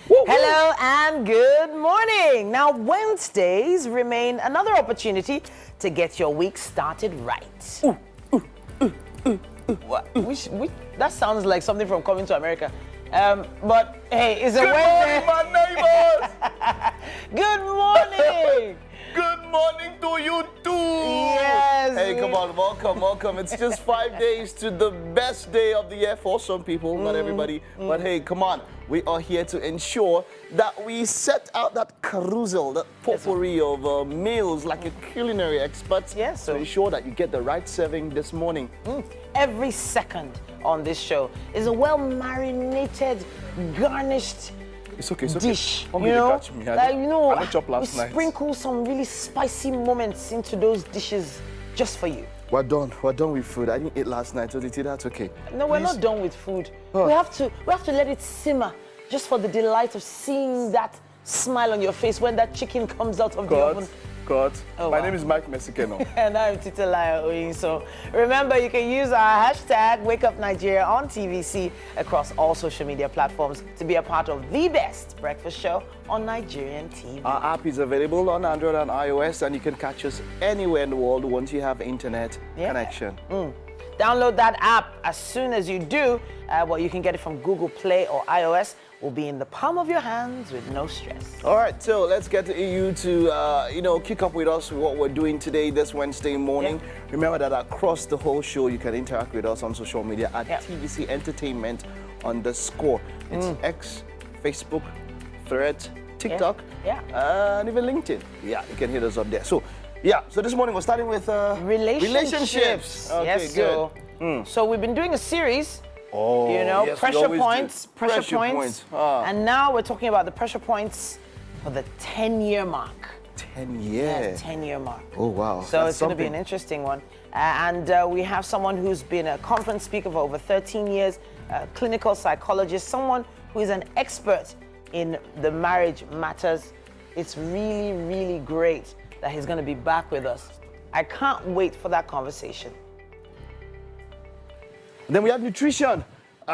Woo, Hello and good morning. Now, Wednesdays remain another opportunity to get your week started right. That sounds like something from Coming to America. But hey, it's a Wednesday. Good morning, my neighbors. Good morning. Good morning to you too. Yes. Hey, come on, welcome. It's just 5 days to the best day of the year for some people, not everybody. But hey, come on. We are here to ensure that we set out that carousel, that potpourri of meals like a culinary expert to ensure that you get the right serving this morning. Every second on this show is a well-marinated, garnished It's okay. dish. You know, catch me. I didn't chop last night. Sprinkle some really spicy moments into those dishes just for you. We're done with food. I didn't eat last night, so that's okay. No, we're not done with food. We have to let it simmer just for the delight of seeing that smile on your face when that chicken comes out of the oven. My name is Mike Mesikeno. And I'm Titolaya Oyin. So remember, you can use our hashtag #WakeUpNigeria on TVC across all social media platforms to be a part of the best breakfast show on Nigerian TV. Our app is available on Android and iOS, and you can catch us anywhere in the world once you have internet connection. Download that app. As soon as you do, you can get it from Google Play or iOS. Will be in the palm of your hands with no stress. All right, so let's get to you to kick up with us with what we're doing today, this Wednesday morning. Remember that across the whole show, you can interact with us on social media at TVC Entertainment _. It's X, Facebook, Threads, TikTok, and even LinkedIn. Yeah, you can hit us up there. So this morning we're starting with relationships. Okay, yes, good. So we've been doing a series. Yes, pressure points. And now we're talking about the pressure points for the 10-year mark. 10 years? Yeah, 10-year mark. Oh, wow. So it's going to be an interesting one. And we have someone who's been a conference speaker for over 13 years, a clinical psychologist, someone who is an expert in the marriage matters. It's really, really great that he's going to be back with us. I can't wait for that conversation. Then we have nutrition.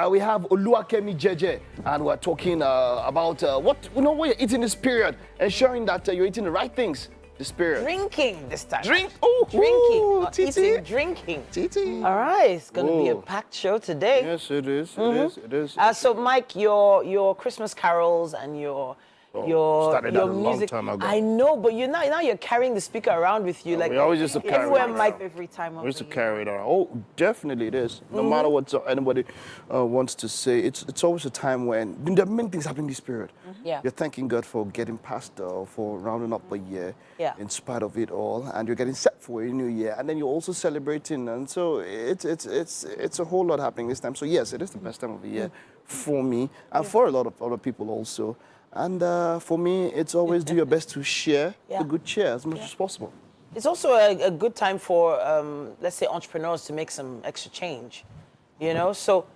We have Oluwakemi Jeje, and we're talking about what you're eating this period, ensuring that you're eating the right things this period. Drinking this time. Drinking. Titi. All right, it's going to be a packed show today. Yes, it is. It is. So, Mike, your Christmas carols and your started your that a music. long time ago. I know, but now you're carrying the speaker around with you. We always used to carry everywhere, it Mike. Every time We used to carry it around. Oh, definitely it is. No matter what anybody wants to say, it's always a time when there are many things happening this period. Yeah. You're thanking God for getting past, for rounding up a year in spite of it all, and you're getting set for a new year, and then you're also celebrating, and so it's a whole lot happening this time. So yes, it is the best time of the year for me, and for a lot of other people also. And for me, it's always do your best to share the good cheer as much as possible. It's also a good time for, let's say, entrepreneurs to make some extra change, So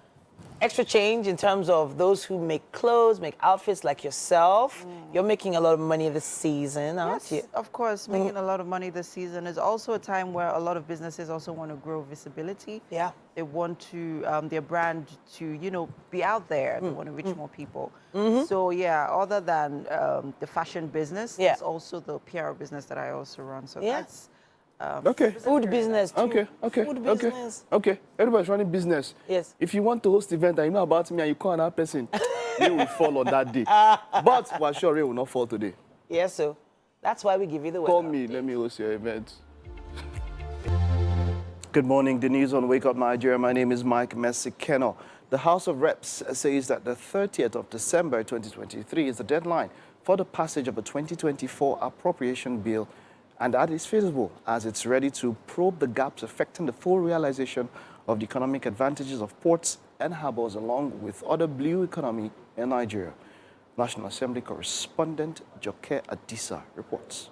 extra change in terms of those who make clothes, make outfits like yourself. You're making a lot of money this season, aren't you? Of course, making a lot of money this season is also a time where a lot of businesses also want to grow visibility. Yeah. They want to their brand to be out there. They want to reach more people. So other than the fashion business, there's also the PR business that I also run. So that's food business too. Okay. Food business. Okay. Everybody's running business. Yes. If you want to host event and you know about me and you call another person, they will fall on that day. But we're sure they will not fall today. Yes, so that's why we give you the Call weather me, update. let me host your event. Good morning, Denise on Wake Up Nigeria. My name is Mike Mesikeno. The House of Reps says that the 30th of December 2023 is the deadline for the passage of a 2024 appropriation bill, and that is feasible as it's ready to probe the gaps affecting the full realization of the economic advantages of ports and harbors along with other blue economy in Nigeria. National Assembly correspondent Joke Adisa reports.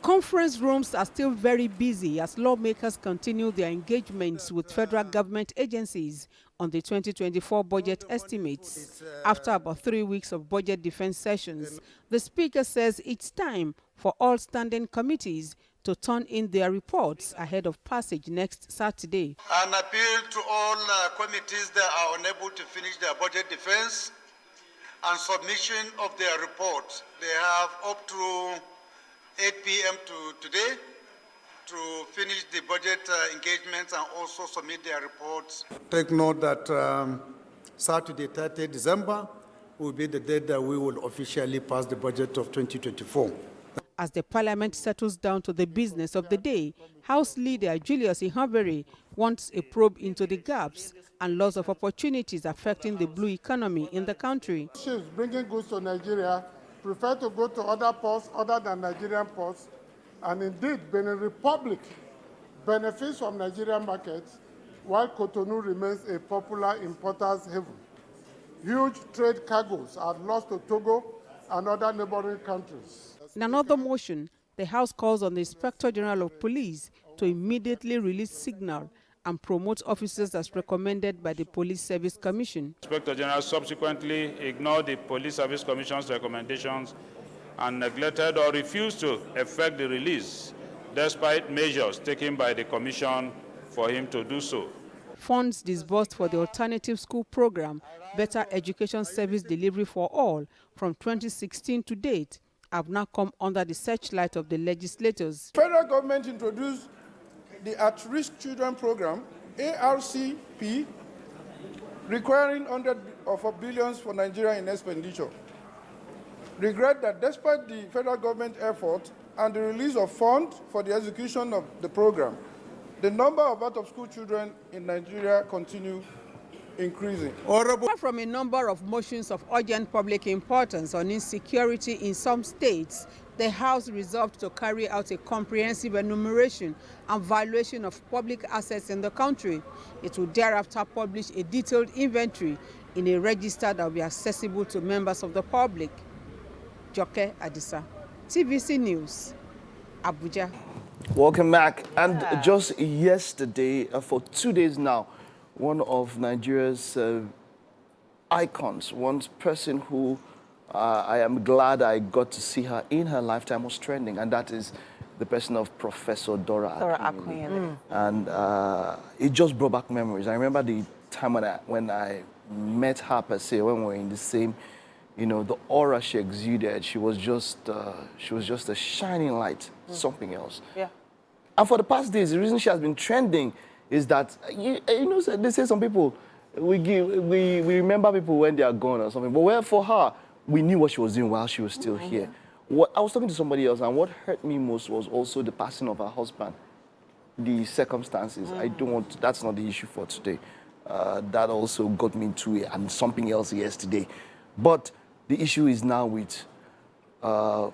Conference rooms are still very busy as lawmakers continue their engagements with federal government agencies on the 2024 budget estimates. After about 3 weeks of budget defense sessions, the Speaker says it's time for all standing committees to turn in their reports ahead of passage next Saturday. An appeal to all committees that are unable to finish their budget defense and submission of their reports. They have up to 8 p.m. today to finish the budget engagements and also submit their reports. Take note that Saturday, 30 December, will be the date that we will officially pass the budget of 2024. As the parliament settles down to the business of the day, House Leader Julius Ihabere wants a probe into the gaps and loss of opportunities affecting the blue economy in the country. Ships bringing goods to Nigeria prefer to go to other ports other than Nigerian ports, and indeed Benin Republic benefits from Nigerian markets, while Cotonou remains a popular importer's haven. Huge trade cargoes are lost to Togo and other neighboring countries. In another motion, the House calls on the Inspector General of Police to immediately release signal and promote officers as recommended by the Police Service Commission. Inspector General subsequently ignored the Police Service Commission's recommendations and neglected or refused to effect the release, despite measures taken by the Commission for him to do so. Funds disbursed for the alternative school program, Better Education Service Delivery for All, from 2016 to date, have now come under the searchlight of the legislators. Federal government introduced the At-Risk Children Program, ARCP, requiring hundreds of billions for Nigeria in expenditure. Regret that despite the federal government effort and the release of funds for the execution of the program, the number of out-of-school children in Nigeria continue increasing. Apart from a number of motions of urgent public importance on insecurity in some states, the House resolved to carry out a comprehensive enumeration and valuation of public assets in the country. It will thereafter publish a detailed inventory in a register that will be accessible to members of the public. Joke Adisa, TVC News, Abuja. Welcome back. And just yesterday, for 2 days now, one of Nigeria's icons, one person who I am glad I got to see her in her lifetime was trending, and that is the person of Professor Dora Akunyili. And it just brought back memories. I remember the time when I met her per se, when we were in the same, you know, the aura she exuded, she was just a shining light, something else. Yeah. And for the past days, the reason she has been trending is that, you know, they say some people, we remember people when they are gone or something. But well, for her, we knew what she was doing while she was still here. I was talking to somebody else, and what hurt me most was also the passing of her husband. The circumstances. I don't want, that's not the issue for today. That also got me into it and something else yesterday. But the issue is now with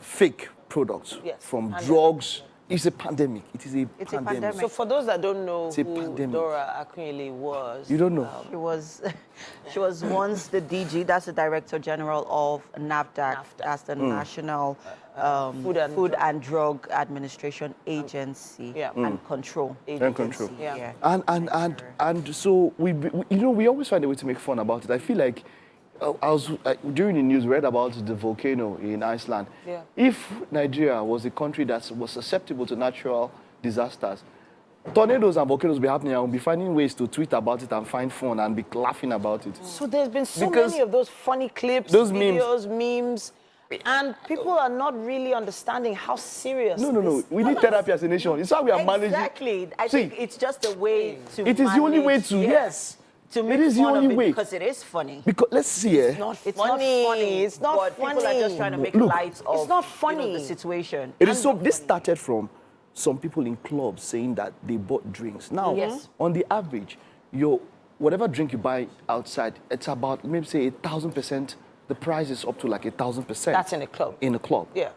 fake products, from drugs. It's a pandemic. It is a pandemic. So for those that don't know who Dora Akunyili was, you don't know. She was once the DG, that's the Director General of NAFDAC, that's the National Food and Drug Administration Agency and Control Agency. And so we always find a way to make fun about it. I feel like during the news, read about the volcano in Iceland. Yeah. If Nigeria was a country that was susceptible to natural disasters, tornadoes and volcanoes will be happening, and we'll be finding ways to tweet about it and find fun and be laughing about it. So there's been so many of those funny clips, those videos, memes, and people are not really understanding how serious. No. We need therapy as a nation. It's how we are managing. Exactly. I think it's just a way to. It is the only way to. Yes. To make it is the fun only of it way. Because it is funny. Because let's see, it's not funny. It's not funny. People are just trying to make light of it's not funny. The situation. It is so. This started from some people in clubs saying that they bought drinks. Now, on the average, whatever drink you buy outside, it's about maybe say 1,000%. The price is up to like 1,000%. That's in a club. In a club. Yeah.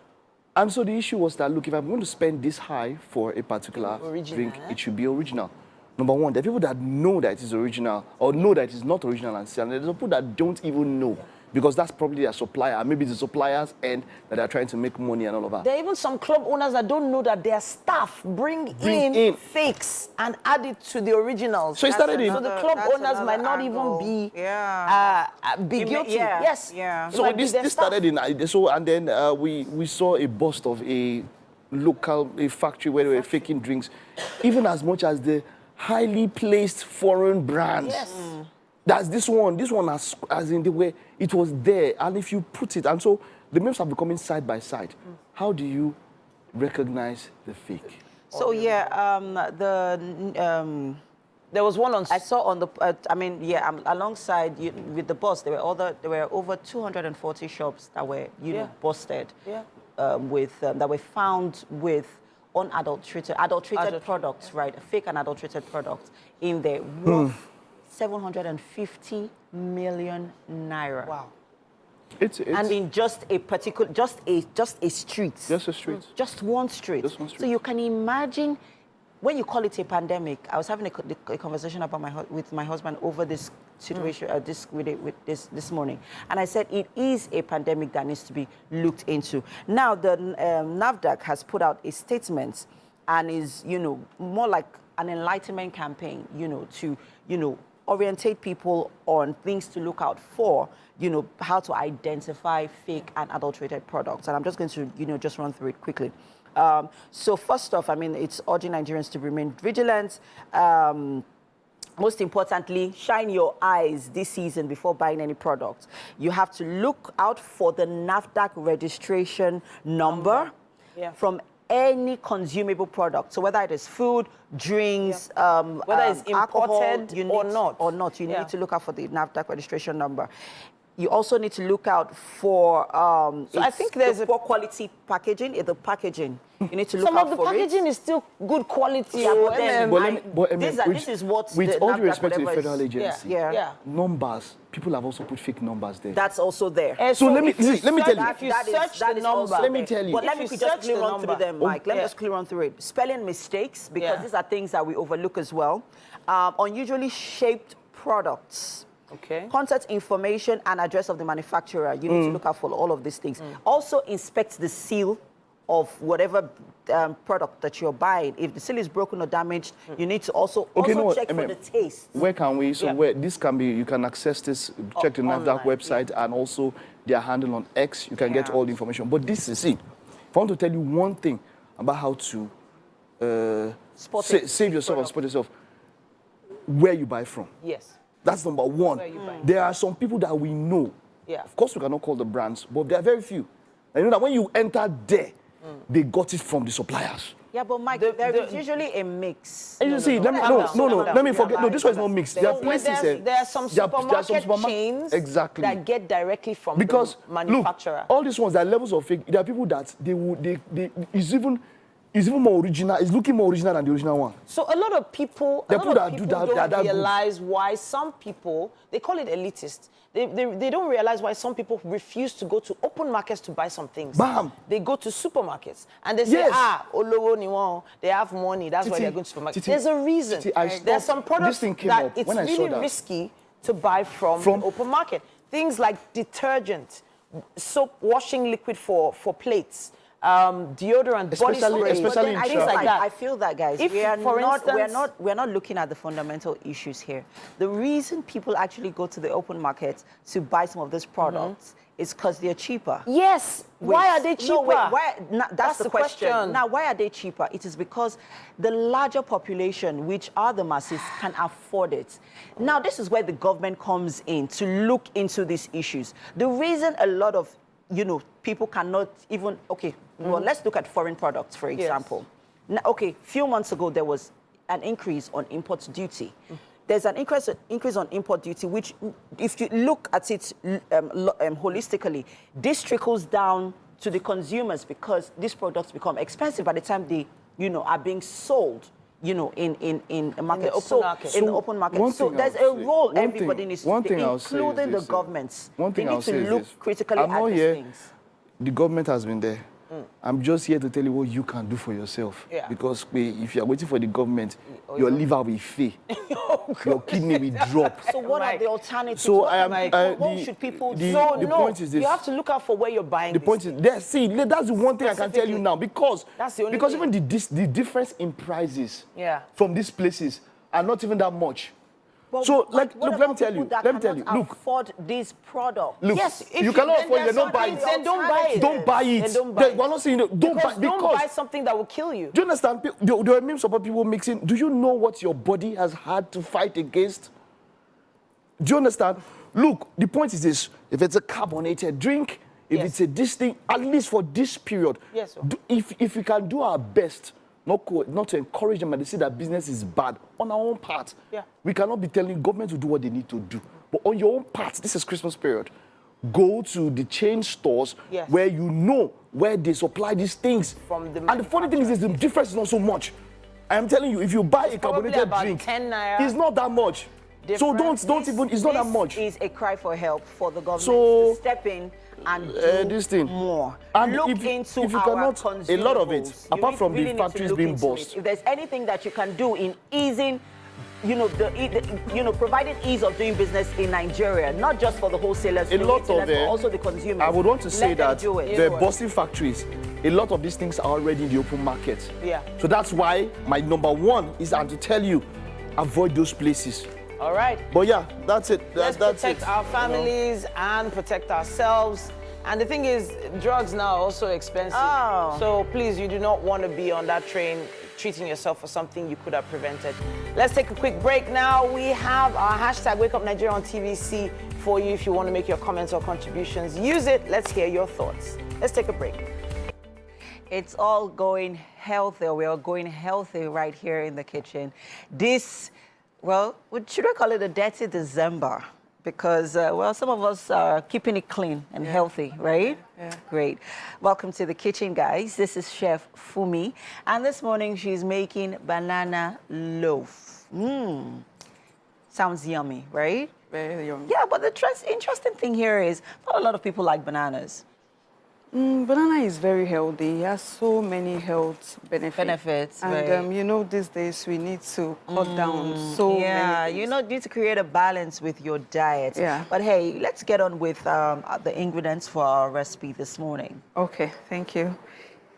And so the issue was that, look, if I'm going to spend this high for a particular drink, it should be original. Number one, there are people that know that it is original or know that it is not original and sell. And there's people that don't even know because that's probably their supplier. Maybe the supplier's end that they're trying to make money and all of that. There are even some club owners that don't know that their staff bring in fakes and add it to the originals. So it started So the club owners might not even be guilty. Yes. Yeah. So this started in so, and then we saw a bust of a factory where they were faking drinks, even as much as the highly placed foreign brands. Yes. That's this one as in the way it was there. And if you put it, and so the memes are becoming side by side. How do you recognize the fake? So yeah, there was one on. I saw on the. Alongside with the bus, there were over 240 shops that were busted. Yeah. That were found with adulterated products, right? Fake and adulterated products in there. Worth 750 million naira. Wow. It's and in just a particular, just a street. Just a street. Just one street. Just one street. So you can imagine, when you call it a pandemic. I was having a conversation with my husband over this situation this morning, and I said it is a pandemic that needs to be looked into. Now the NAFDAC has put out a statement, and is more like an enlightenment campaign, to orientate people on things to look out for, how to identify fake and adulterated products. And I'm just going to, just run through it quickly. So first off, it's urging Nigerians to remain vigilant. Most importantly, shine your eyes this season before buying any product. You have to look out for the NAFDAC registration number from any consumable product. So whether it is food, drinks, whether it's imported or not, you need to look out for the NAFDAC registration number. You also need to look out for so I think there's poor quality packaging. The packaging, you need to look some out of the for packaging is still good quality. Yeah, but this is what with all due NAFDAC, respect to the whatever federal is- agency, numbers, people have also put fake numbers there. That's also there. So let me tell you. If you search the number, let me tell you. But let me just quickly run through them, Mike. Let me just quickly run through it. Spelling mistakes, because these are things that we overlook as well. Unusually shaped products. Okay. Contact information and address of the manufacturer. You need to look out for all of these things. Also inspect the seal of whatever product that you're buying. If the seal is broken or damaged, you need to also check for the taste. Where can we? So where this can be, you can access this. Check the NAFDAC website and also their handle on X. You can get all the information. But this is it. If I want to tell you one thing about how to save yourself and spot yourself, where you buy from. Yes. That's number one. There are some people that we know. Yeah. Of course, we cannot call the brands, but there are very few. And you know that when you enter there, they got it from the suppliers. Yeah, but Mike, there is usually a mix. And you see, let me forget. No, this one is not mixed. There are places. There are some supermarket chains exactly that get directly from the manufacturer. Look, all these ones, there are levels of fake. There are people that it's even more original. It's looking more original than the original one. So a lot of people, don't realize why some people, they call it elitist. They don't realize why some people refuse to go to open markets to buy some things. Bam! They go to supermarkets and they say, Olowo Niwon, they have money, that's why they're going to supermarkets. There's a reason. There's some products that it's really risky to buy from the open market. Things like detergent, soap, washing liquid for plates, deodorant, body spray, especially things like that. I feel that, guys. If, we're not looking at the fundamental issues here. The reason people actually go to the open market to buy some of these products is because they're cheaper. Yes. Why are they cheaper? No, that's the question. Now, why are they cheaper? It is because the larger population, which are the masses, can afford it. Now, this is where the government comes in to look into these issues. The reason a lot of people cannot even, well, let's look at foreign products, for example. Now, few months ago, there was an increase on import duty. There's an increase on import duty, which, if you look at it holistically, this trickles down to the consumers because these products become expensive by the time they, are being sold. In a market, in the open market. So there's a role everybody needs to play, including the governments. They need to look critically at these things. The government has been there. I'm just here to tell you what you can do for yourself. Yeah. Because if you're waiting for the government, your liver will fail. Your kidney will drop. So what are the alternatives? So what should people do? The point is this. You have to look out for where you're buying. The point is, that's the one thing I can tell you now, because even the difference in prices from these places are not even that much. Well, so, let me tell you. Look, afford these products. Look, yes, if you cannot afford it, don't buy it. Then don't buy it. Don't buy it. Then don't buy it. We're not saying don't buy something that will kill you. Do you understand? There are memes about people mixing. Do you know what your body has had to fight against? Do you understand? Look, the point is this. If it's a carbonated drink, if it's a this thing, at least for this period, yes, if we can do our best, not to encourage them and they say that business is bad, on our own part, we cannot be telling government to do what they need to do. But on your own part, this is Christmas period, go to the chain stores where you know where they supply these things. And the funny thing is the difference is not so much. I'm telling you, if you buy a carbonated drink, 10 naira. It's not that much. So don't even, it's not that much. This is a cry for help for the government So, to step in and do this thing. more. And Look if into you our cannot, consumables. a lot of it, apart from really the need to factories look being into bossed. it. If there's anything that you can do in easing, providing ease of doing business in Nigeria, not just for the wholesalers, A lot of but also the consumers. I would want to say that the boss. bossing factories, a lot of these things are already in the open market. Yeah. So that's why my number one is to tell you, avoid those places. All right. But yeah, that's it. Let's That's protect it. our families and protect ourselves. And the thing is, drugs now are also expensive. Oh. So please, you do not want to be on that train treating yourself for something you could have prevented. Let's take a quick break now. We have our hashtag Wake Up Nigeria on TVC for you if you want to make your comments or contributions. Use it. Let's hear your thoughts. Let's take a break. It's all going healthy. We are going healthy right here in the kitchen. This, well, should I call it a dirty December? Because, well, some of us are keeping it clean and healthy, right? Yeah. Great. Welcome to the kitchen, guys. This is Chef Fumi. And this morning, she's making banana loaf. Sounds yummy, right? Very yummy. Yeah, but the interesting thing here is not a lot of people like bananas. Banana is very healthy. It has so many health benefits. And, you know, these days we need to cut down so many things. You know, you need to create a balance with your diet. Yeah. But hey, let's get on with the ingredients for our recipe this morning. Okay, thank you.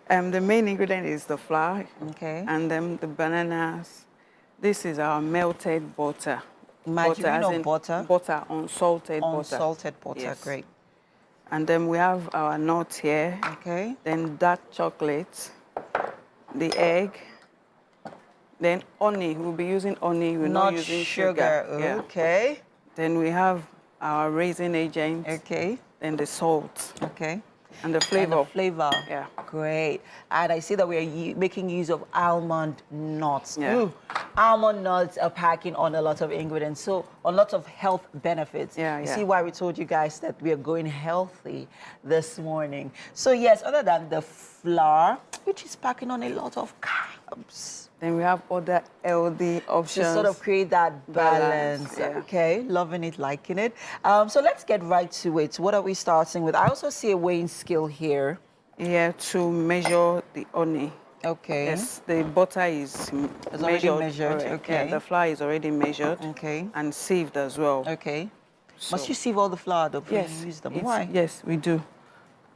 The main ingredient is the flour. Okay. And then the bananas. This is our melted butter. Margarine or butter? Butter, unsalted butter. Unsalted butter, Yes. great. And then we have our nuts here. Okay. Then dark chocolate, the egg, then honey. We'll be using honey. We're not using sugar. Yeah. Okay. Then we have our raisin agent. Okay. Then the salt. Okay. And the flavor. And the flavor. Yeah. Great. And I see that we are making use of almond nuts. Yeah. Almond nuts are packing on a lot of ingredients, so a lot of health benefits. Yeah, you yeah. see why we told you guys that we are going healthy this morning. So yes, other than the flour, which is packing on a lot of carbs. Then we have other healthy options. To sort of create that balance. Yeah. Okay, loving it, liking it. So let's get right to it. What are we starting with? I also see a weighing scale here. Yeah, to measure the honey. Okay. Yes, the butter is already measured. Correct. Okay. Yeah, the flour is already measured. Okay. And sieved as well. Okay. So, Must you sieve all the flour though before yes, you use them? Why? Yes, we do.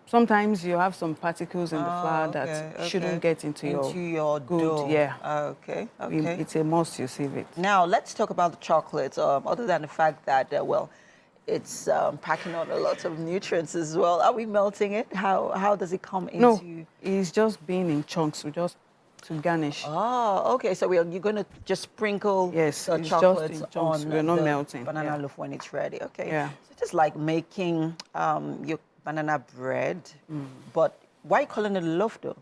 Sometimes you have some particles in the flour that shouldn't get into your dough. Yeah. Okay. It's a must you sieve it. Now let's talk about the chocolate. Other than the fact that well, it's packing on a lot of nutrients as well. Are we melting it? How does it come into? No, it's just being in chunks. We just to garnish. Oh, okay. So you're going to just sprinkle the it's chocolate just in chunks. on We're not the melting. banana loaf when it's ready. Okay. Yeah. So just like making your banana bread, but why are you calling it a loaf though?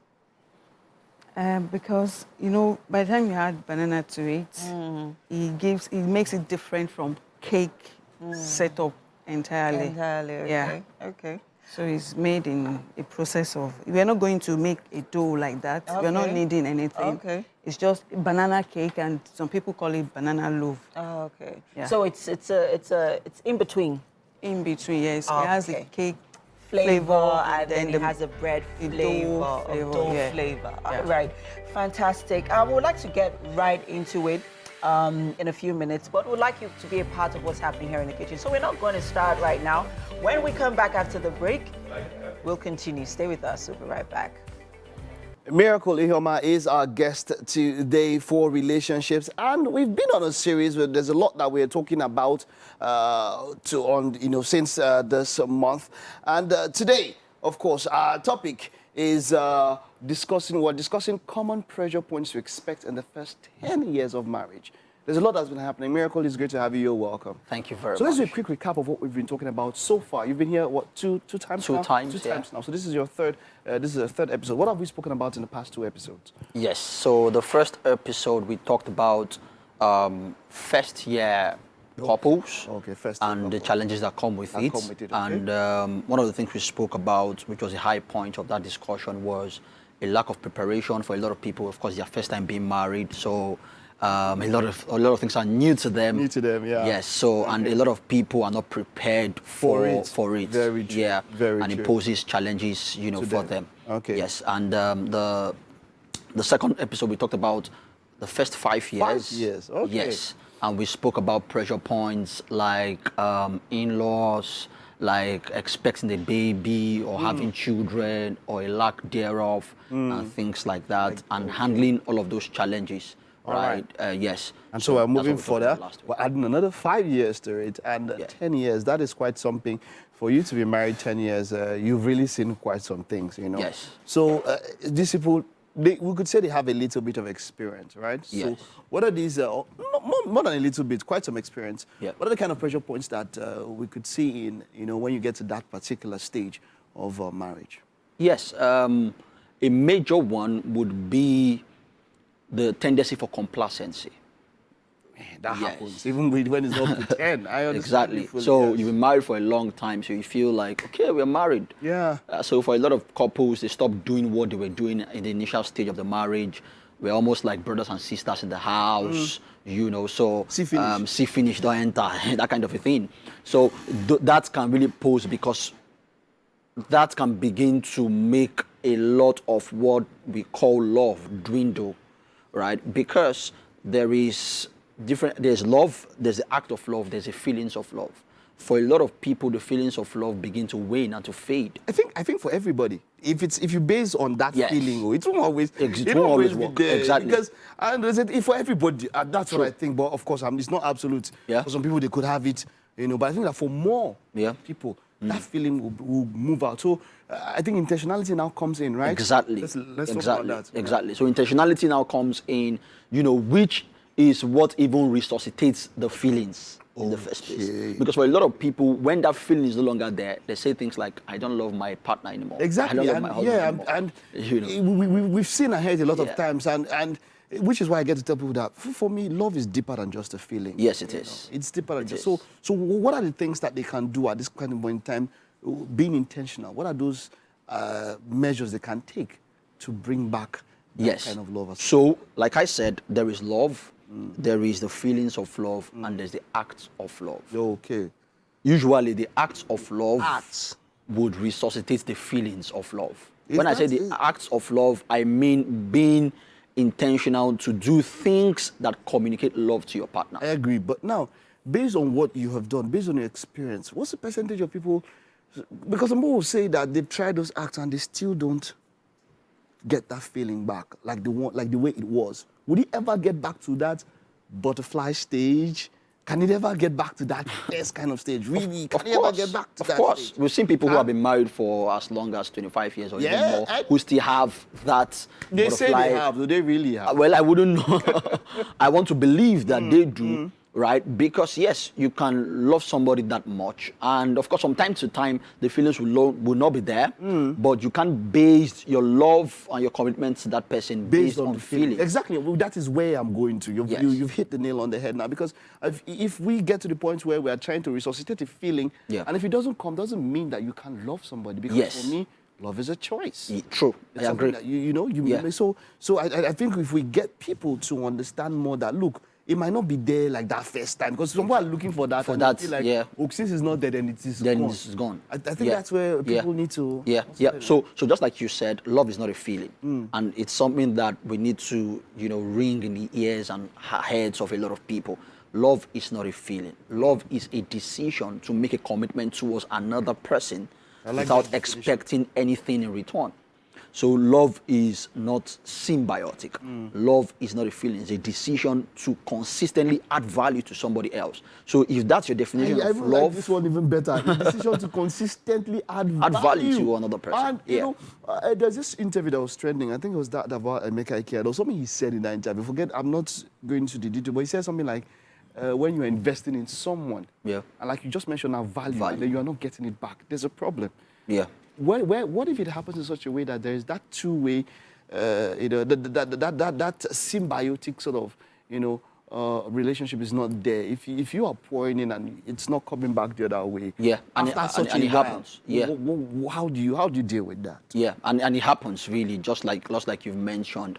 Because you know, by the time you add banana to it, it makes it different from cake setup entirely. Okay. Yeah. Okay. So it's made in a process of. We're not going to make a dough like that. We're not kneading anything. Okay. It's just banana cake, and some people call it banana loaf. Oh, okay. Yeah. So it's in between. In between, yes. It has the cake flavor and then it the has a bread flavor, dough dough flavor. Yeah. All right, fantastic. We would like to get right into it in a few minutes, but we'd like you to be a part of what's happening here in the kitchen. So we're not going to start right now. When we come back after the break, we'll continue. Stay with us. We'll be right back. Miracle Ihoma is our guest today for relationships, and we've been on a series where there's a lot that we're talking about since this month. And today, of course, our topic is discussing common pressure points to expect in the first 10 years of marriage. There's a lot that's been happening. Miracle, it's great to have you. You're welcome. Thank you very much. So let's do a quick recap of what we've been talking about so far. You've been here, what, two times now? Two times now. So this is your third episode. What have we spoken about in the past 2 episodes? Yes, so the first episode we talked about first year couples and the challenges that come with it. And one of the things we spoke about, which was a high point of that discussion, was a lack of preparation for a lot of people. Of course, their first time being married, so a lot of things are new to them. Yes, so and a lot of people are not prepared for it. Very true. Yeah, very and true. it poses challenges, for them. Okay. Yes, and the second episode we talked about the first 5 years. 5 years. Okay. Yes, and we spoke about pressure points like in-laws, like expecting a baby or having children or a lack thereof and things like that, and handling all of those challenges. Right. Yes. And so we're moving further. We're adding another 5 years to it, and 10 years. That is quite something. For you to be married 10 years, you've really seen quite some things, Yes. So these people, we could say they have a little bit of experience, right? Yes. So what are these, more than a little bit, quite some experience. What are the kind of pressure points that we could see in, when you get to that particular stage of marriage? Yes. A major one would be the tendency for complacency. That happens, even when it's up to 10. I understand. Exactly. So you've been married for a long time, so you feel like, okay, we're married. Yeah. So for a lot of couples, they stop doing what they were doing in the initial stage of the marriage. We're almost like brothers and sisters in the house, so see finish, don't enter, that kind of a thing. So that can really pose, because that can begin to make a lot of what we call love dwindle, right? Because there's love, there's the act of love, there's the feelings of love. For a lot of people, the feelings of love begin to wane and to fade. I think for everybody, if you base on that feeling, it won't always work. Be there. Exactly. Because for everybody, that's what I think. But of course, it's not absolute. Yeah. For some people, they could have it, But I think that for more people, that feeling will move out. So I think intentionality now comes in, right? Exactly. Let's talk about that. Exactly. So intentionality now comes in, which is what even resuscitates the feelings in the first place. Because for a lot of people, when that feeling is no longer there, they say things like, I don't love my partner anymore. Exactly. I don't love my husband anymore. We've seen ahead a lot of times, and which is why I get to tell people that for me, love is deeper than just a feeling. Yes, it is. It's deeper than just. So what are the things that they can do at this kind of point in time, being intentional? What are those measures they can take to bring back that kind of love? So, like I said, there is love. There is the feelings of love, and there's the acts of love. Okay. Usually, the acts of love would resuscitate the feelings of love. When I say the acts of love, I mean being intentional to do things that communicate love to your partner. I agree. But now, based on what you have done, based on your experience, what's the percentage of people? Because some people will say that they've tried those acts and they still don't get that feeling back, like the way it was. Would he ever get back to that butterfly stage? Can he ever get back to that first kind of stage? Really? Can he ever get back to that stage? Of course. We've seen people who have been married for as long as 25 years or even more, who still have that They butterfly. say they have. Do they really have? Well, I wouldn't know. I want to believe that they do. Right? Because yes, you can love somebody that much, and of course, from time to time, the feelings will not be there. But you can't base your love and your commitment to that person based on the feeling. Exactly. Well, that is where I'm going to. You've hit the nail on the head now. Because if we get to the point where we are trying to resuscitate a feeling, and if it doesn't come, doesn't mean that you can't love somebody. Because for me, love is a choice. True. It's I agree. That So I think if we get people to understand more that, look, it might not be there like that first time, because some people are looking for that. Since it's not there, then it is gone. It's gone. I think that's where people need to. So just like you said, love is not a feeling, and it's something that we need to, ring in the ears and heads of a lot of people. Love is not a feeling. Love is a decision to make a commitment towards another person without expecting anything in return. So love is not symbiotic. Love is not a feeling. It's a decision to consistently add value to somebody else. So if that's your definition of love... like this one even better. The decision to consistently add value to another person. And, you know, there's this interview that was trending. I think it was that about Malaika. There was something he said in that interview. Forget, I'm not going into the detail, but he said something like, when you're investing in someone, and like you just mentioned, now value, and then you are not getting it back, there's a problem. Yeah. What if it happens in such a way that there is that two-way, you know, that symbiotic sort of, you know, relationship is not there? If you are pouring in and it's not coming back the other way, and it happens. How do you deal with that? Yeah, and it happens really, just like you've mentioned.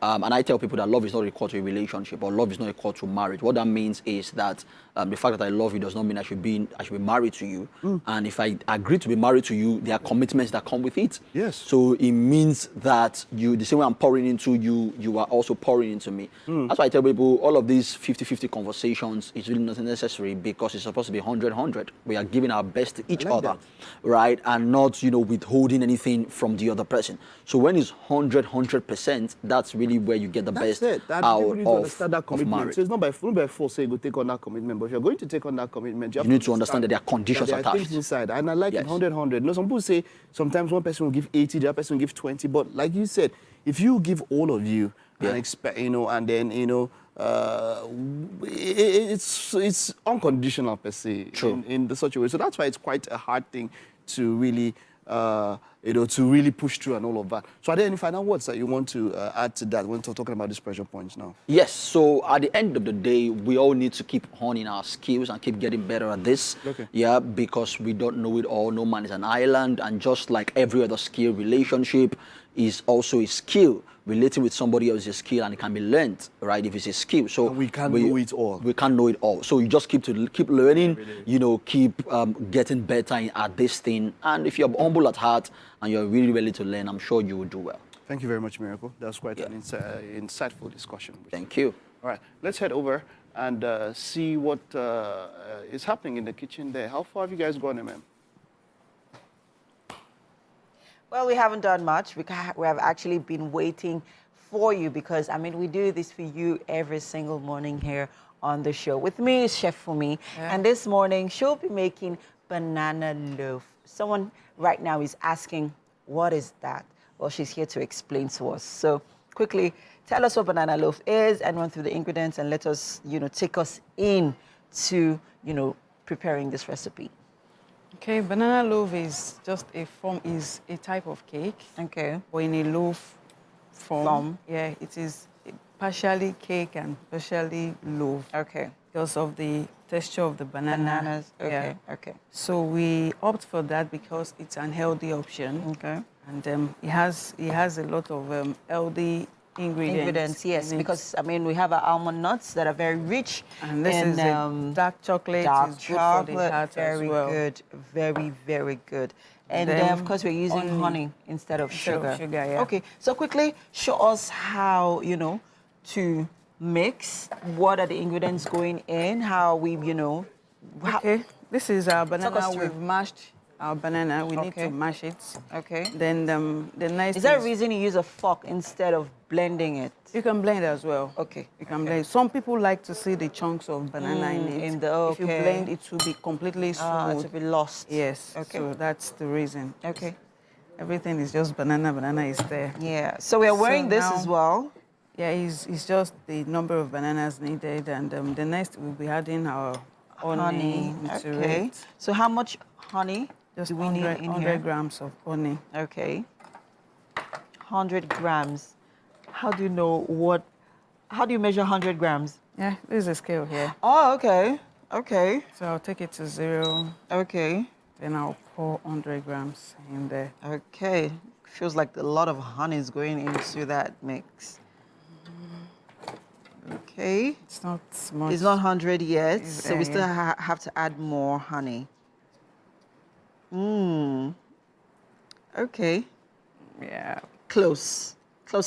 And I tell people that love is not equal to a relationship, or love is not equal to marriage. What that means is that the fact that I love you does not mean I should be married to you. And if I agree to be married to you, there are commitments that come with it. Yes. So it means that the same way I'm pouring into you, you are also pouring into me. That's why I tell people all of these 50-50 conversations is really not necessary, because it's supposed to be 100-100. We are giving our best to each other, right? And not, you know, withholding anything from the other person. So when it's 100%, that's really where you get the best out of marriage. So it's not by force say you go take on that commitment, but if you're going to take on that commitment, you need to understand that there are conditions attached. There are things inside. And I like it 100-100. You know, some people say sometimes one person will give 80, the other person will give 20, but like you said, if you give all of you and expect, you know, and then, you know, it's unconditional per se in such a way. So that's why it's quite a hard thing to really you know, to really push through and all of that. So are there any final words that you want to add to that when we're talking about these pressure points now? Yes, so at the end of the day, we all need to keep honing our skills and keep getting better at this. Yeah, because we don't know it all. No man is an island, and just like every other skill, relationship is also a skill. Relating with somebody else is a skill, and it can be learned, right? If it's a skill, so and we can't know it all. We can't know it all. So you just keep learning. You know, keep getting better at this thing. And if you're humble at heart and you're really ready to learn, I'm sure you will do well. Thank you very much, Miracle. That was quite an insightful discussion. Thank you. All right, let's head over and see what is happening in the kitchen there. How far have you guys gone, ma'am? Well, we haven't done much. We have actually been waiting for you because, I mean, we do this for you every single morning here on the show. With me is Chef Fumi, and this morning she'll be making banana loaf. Someone right now is asking, what is that? Well, she's here to explain to us. So quickly, tell us what banana loaf is and run through the ingredients and let us, you know, take us in to, you know, preparing this recipe. Okay, banana loaf is just is a type of cake. Okay. Or in a loaf form. Yeah, it is partially cake and partially loaf. Okay. Because of the texture of the bananas. Okay, okay. So we opt for that because it's an healthy option. Okay. And it has a lot of healthy ingredients. Yes, because I mean we have our almond nuts that are very rich, and this is dark chocolate. Is good for the heart very as well. Good, very, very good. And then of course we're using honey instead of sugar. Okay, so quickly show us how, you know, to mix. What are the ingredients going in? How we, you know. Okay, this is our banana. We've mashed our banana. We need to mash it. Okay. Then the nice. Is there a reason you use a fork instead of blending it? You can blend as well. Okay. You can blend. Some people like to see the chunks of banana in it. If you blend, it will be completely smooth. It will be lost. Yes. Okay. So that's the reason. Okay. Everything is just banana. Banana is there. Yeah. So we are wearing this as well. Yeah, it's just the number of bananas needed, and the next we'll be adding our honey into it. So how much honey? Just do we need in 100 grams of honey. Okay. 100 grams. How do you know how do you measure 100 grams? Yeah, there's a scale here. Oh, okay. Okay. So I'll take it to 0. Okay. Then I'll pour 100 grams in there. Okay. Feels like a lot of honey is going into that mix. Okay. It's not much. It's not 100 yet, so we still have to add more honey. Okay. Yeah. Close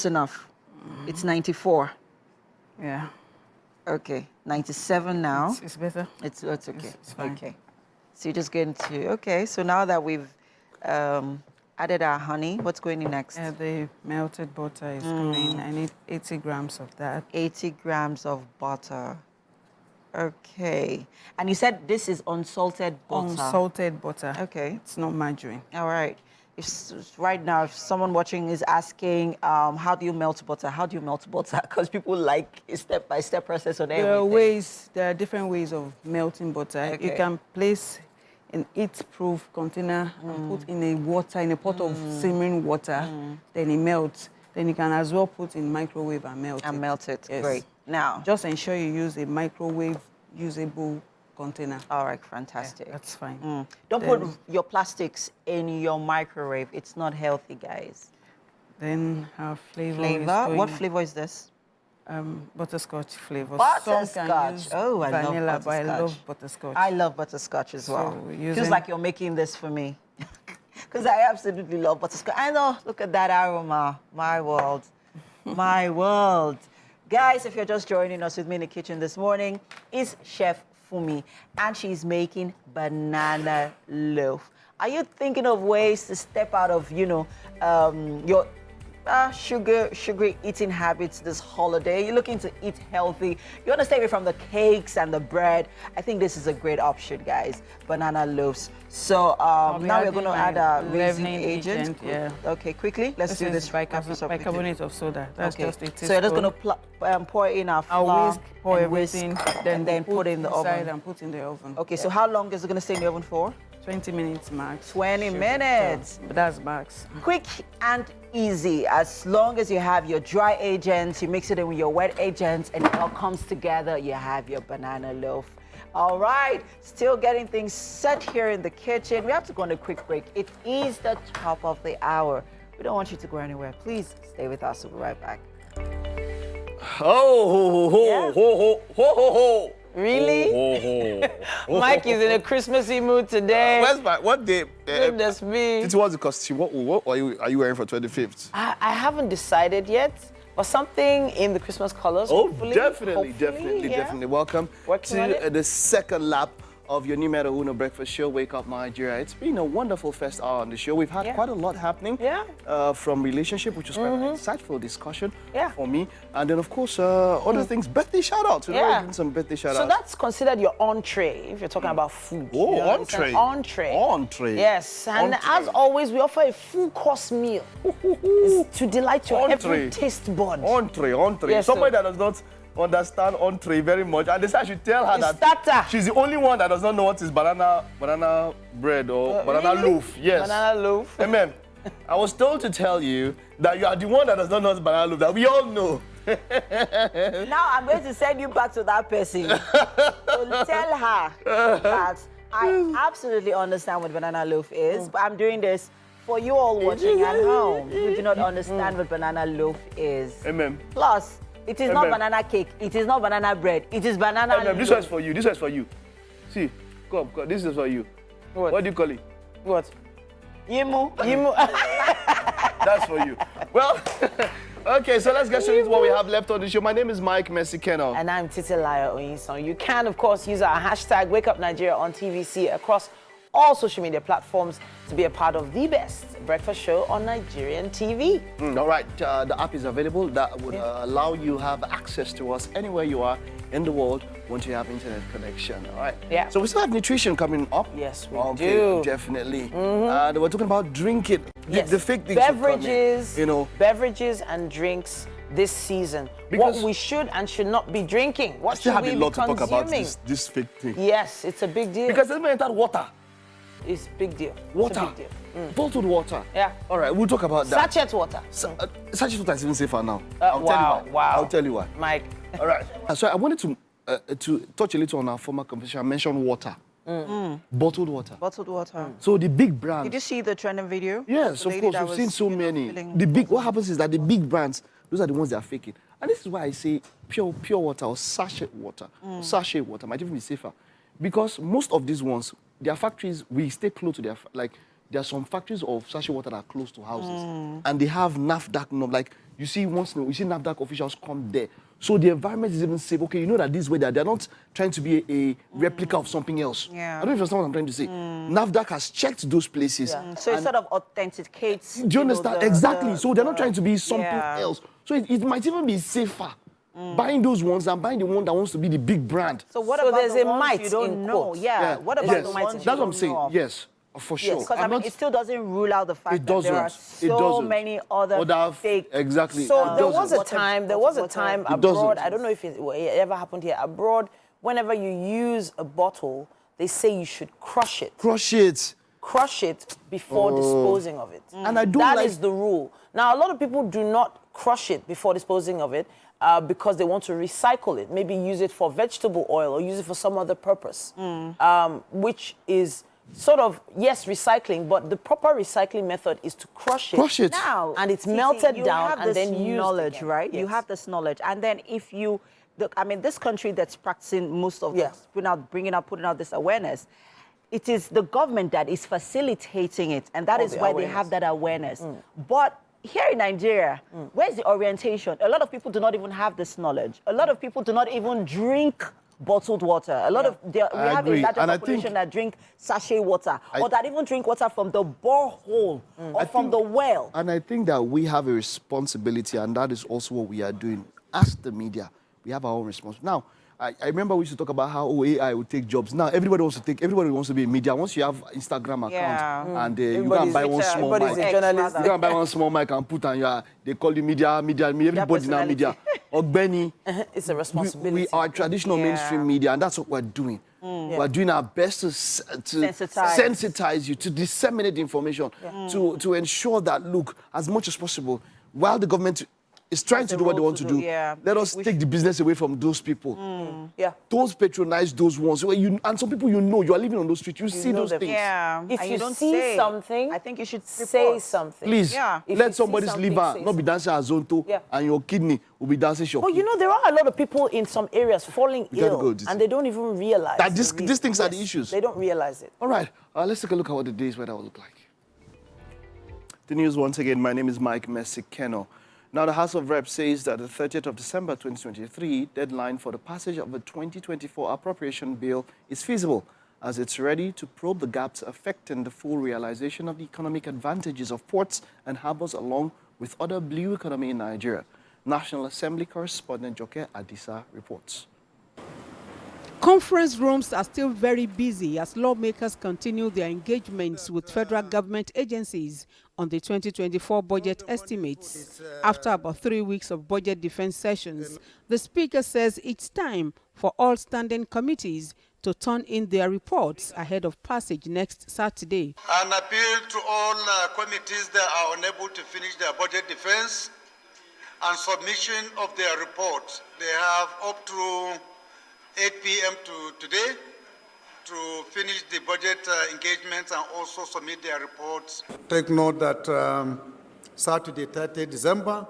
enough. It's 94. Yeah. Okay. 97 now. It's better. It's okay. It's fine. Okay. So you're just going to, okay. So now that we've added our honey. What's going in next? The melted butter is going. I need 80 grams of that. 80 grams of butter. Okay. And you said this is unsalted butter. Unsalted butter. Okay. It's not margarine. All right. Right now, if someone watching is asking, how do you melt butter? How do you melt butter? Because people like a step-by-step process on everything. There are different ways of melting butter. Okay. You can place an heat-proof container and put in a pot of simmering water, then it melts. Then you can as well put in microwave and melt it. And melt it. Yes. Great. Now, just ensure you use a microwave usable container. All right, fantastic. Yeah, that's fine. Don't put your plastics in your microwave. It's not healthy, guys. Then our flavor. What flavor is this? Butterscotch flavor. Butterscotch. Oh, I vanilla, love butterscotch. but I love butterscotch. I love butterscotch as well. So Feels like you're making this for me. Because I absolutely love butterscotch. I know, look at that aroma. My world. My world. Guys, if you're just joining us with me in the kitchen this morning, it's Chef Fumi, and she's making banana loaf. Are you thinking of ways to step out of, your sugary eating habits this holiday? You're looking to eat healthy. You want to stay away from the cakes and the bread. I think this is a great option, guys. Banana loaves. So now we're going to add a leavening agent. Yeah. Okay, quickly. Let's do this. Bicarbonate of soda. That's just a teaspoon. So you're just going to pour in our flour. Whisk, pour everything, then put in the oven. And put in the oven. Okay, so how long is it going to stay in the oven for? 20 minutes max. 20 minutes. But that's max. Quick and easy. As long as you have your dry agents, you mix it in with your wet agents, and it all comes together, you have your banana loaf. All right, still getting things set here in the kitchen. We have to go on a quick break. It is the top of the hour. We don't want you to go anywhere. Please stay with us. We'll be right back. Really? Mike is in a Christmassy mood today. What day? Goodness me. It was the costume. What are you wearing for 25th? I haven't decided yet, but something in the Christmas colors. Oh, hopefully, definitely. Welcome to the second lap of your numero uno breakfast show, Wake Up Nigeria. It's been a wonderful first hour on the show. We've had quite a lot happening from relationship, which was quite an insightful discussion for me. And then, of course, other things, birthday shout-outs. Doing some birthday shout-outs. So that's considered your entree, if you're talking about food. Oh, entree. Entree. Entree. Yes, and as always, we offer a full-course meal to delight your every taste bud. Entree. Yes, somebody that does not understand entree very much, and I should tell her that she's the only one that does not know what is banana bread or banana loaf. Yes. Banana loaf. Amen. I was told to tell you that you are the one that does not know what is banana loaf, that we all know. Now I'm going to send you back to that person. So tell her that I absolutely understand what banana loaf is, but I'm doing this for you all watching at home who do not understand what banana loaf is. Amen. Plus, it is not banana cake. It is not banana bread. It is banana loaf. This one's for you. This one's for you. See, come. This is for you. What do you call it? What? Yimu. That's for you. Well, okay, so let's get straight into what we have left on the show. My name is Mike Messikeno. And I'm Titilayo Oyinson. You can, of course, use our hashtag Wake Up Nigeria on TVC across all social media platforms to be a part of the best breakfast show on Nigerian TV. All right, the app is available. That would allow you have access to us anywhere you are in the world once you have internet connection. All right. Yeah. So we still have nutrition coming up. Yes, we do. Definitely. We're talking about drinking. Yes. The fake things. Beverages, beverages and drinks this season. Because what we should and should not be drinking. What should we be consuming? I still have a lot to talk about this fake thing. Yes, it's a big deal. Because it's entered water. It's a big deal. Water. It's a big deal. Bottled water. Yeah. All right, we'll talk about that. Sachet water. Sachet water is even safer now. Wow. I'll tell you why. Mike. All right. So I wanted to touch a little on our former conversation. I mentioned water. Bottled water. Bottled water. So the big brands. Did you see the trending video? Yes, of course. We've seen so many. What happens is that the big brands, those are the ones that are faking. And this is why I say pure water or sachet water. Sachet water might even be safer. Because most of these ones, their factories, we stay close to their, there are some factories of sachet water that are close to houses. And they have NAFDAC, you see NAFDAC officials come there So the environment is even safe. Okay, you know that this way they're not trying to be a replica of something else. Yeah. I don't know if you understand what I'm trying to say. NAFDAC has checked those places. So it sort of authenticates. Do you understand? Exactly. So they're not trying to be something Yeah. else. So it might even be safer buying those ones than buying the one that wants to be the big brand. So what So about there's the a ones might you don't in know? quotes. Yeah. What about Yes, the ones you that's what I'm don't saying. know? Yes, for sure. Because I'm it still doesn't rule out the fact It that there are doesn't. It so doesn't. many other fake. Exactly. So It there was doesn't. a time It abroad. doesn't. I don't know if it ever happened here. Abroad, whenever you use a bottle, they say you should crush it. Crush it. Crush it before disposing of it. And I don't That like- is the rule. Now, a lot of people do not crush it before disposing of it because they want to recycle it. Maybe use it for vegetable oil or use it for some other purpose, which is sort of, yes, recycling, but the proper recycling method is to crush it. Crush it. Now, And it's Titi, melted you down have and this then used knowledge, again. right? You Yes. have this knowledge, and then if you, I mean, this country that's practicing most of Yeah. this, putting out this awareness, it is the government that is facilitating it, and that All is the why they awareness. have that awareness. But here in Nigeria, where's the orientation? A lot of people do not even have this knowledge. A lot of people do not even drink bottled water. A lot of we have a agree. larger And I population think- that drink sachet water, or that even drink water from the borehole or from the well. And I think that we have a responsibility, and that is also what we are doing. As the media, we have our own responsibility. Now, I remember we used to talk about how AI would take jobs. Now, everybody wants to be in media. Once you have Instagram account, Yeah. and you can buy one small mic. Everybody's a journalist. You can buy one small mic and put on they call you media, everybody now personality. media. Ogbeni, It's a responsibility. we are traditional mainstream media, and that's what we're doing. We're doing our best to sensitize you, to disseminate the information, to ensure that, look, as much as possible, while the government is trying to do what they want to do, let us take the business away from those people. Yeah. Don't patronize those ones. And some people you are living on those streets, you see those them. things. Yeah. If And you don't see say. something, I think you should say report. something. Please, Yeah. If you let see somebody's something, liver say not be dancing azonto, Yeah. and your kidney will be dancing But shoki. you know, there are a lot of people in some areas falling We gotta ill, go, Titi. and they don't even realize That the these reason. things are the Yes, issues. They don't realize it. All right, let's take a look at what the day's weather will look like. The news once again. My name is Mike Messikeno. Now, the House of Reps says that the 30th of December 2023 deadline for the passage of the 2024 appropriation bill is feasible, as it's ready to probe the gaps affecting the full realization of the economic advantages of ports and harbors along with other blue economy in Nigeria. National Assembly correspondent Joke Adisa reports. Conference rooms are still very busy as lawmakers continue their engagements with federal government agencies on the 2024 budget estimates. After about 3 weeks of budget defense sessions, the Speaker says it's time for all standing committees to turn in their reports ahead of passage next Saturday. An appeal to all committees that are unable to finish their budget defense and submission of their reports. They have up to 8 p.m. today to finish the budget engagements and also submit their reports. Take note that Saturday, 30 December,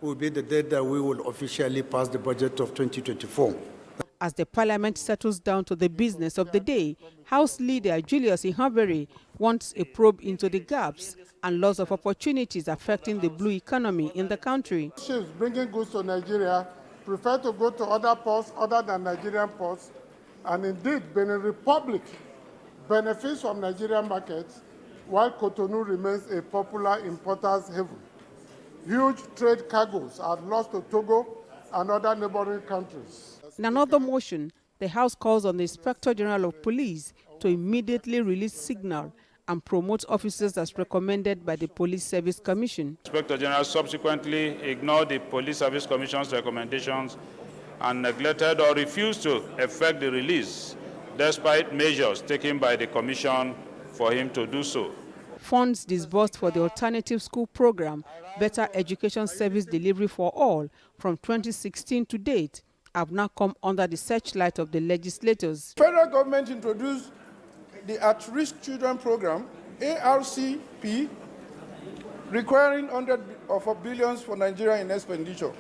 will be the date that we will officially pass the budget of 2024. As the parliament settles down to the business of the day, House Leader Julius Ihabere wants a probe into the gaps and loss of opportunities affecting the blue economy in the country. Ships bringing goods to Nigeria prefer to go to other ports other than Nigerian ports, and indeed Benin Republic benefits from Nigerian markets, while Cotonou remains a popular importer's haven. Huge trade cargoes are lost to Togo and other neighboring countries. In another motion, the House calls on the Inspector General of Police to immediately release signal and promote officers as recommended by the Police Service Commission. Inspector General subsequently ignored the Police Service Commission's recommendations and neglected or refused to effect the release, despite measures taken by the Commission for him to do so. Funds disbursed for the alternative school program, Better Education Service Delivery for All, from 2016 to date, have now come under the searchlight of the legislators. Federal government introduced the At-Risk Children Program, ARCP, requiring hundreds of billions for Nigeria in expenditure.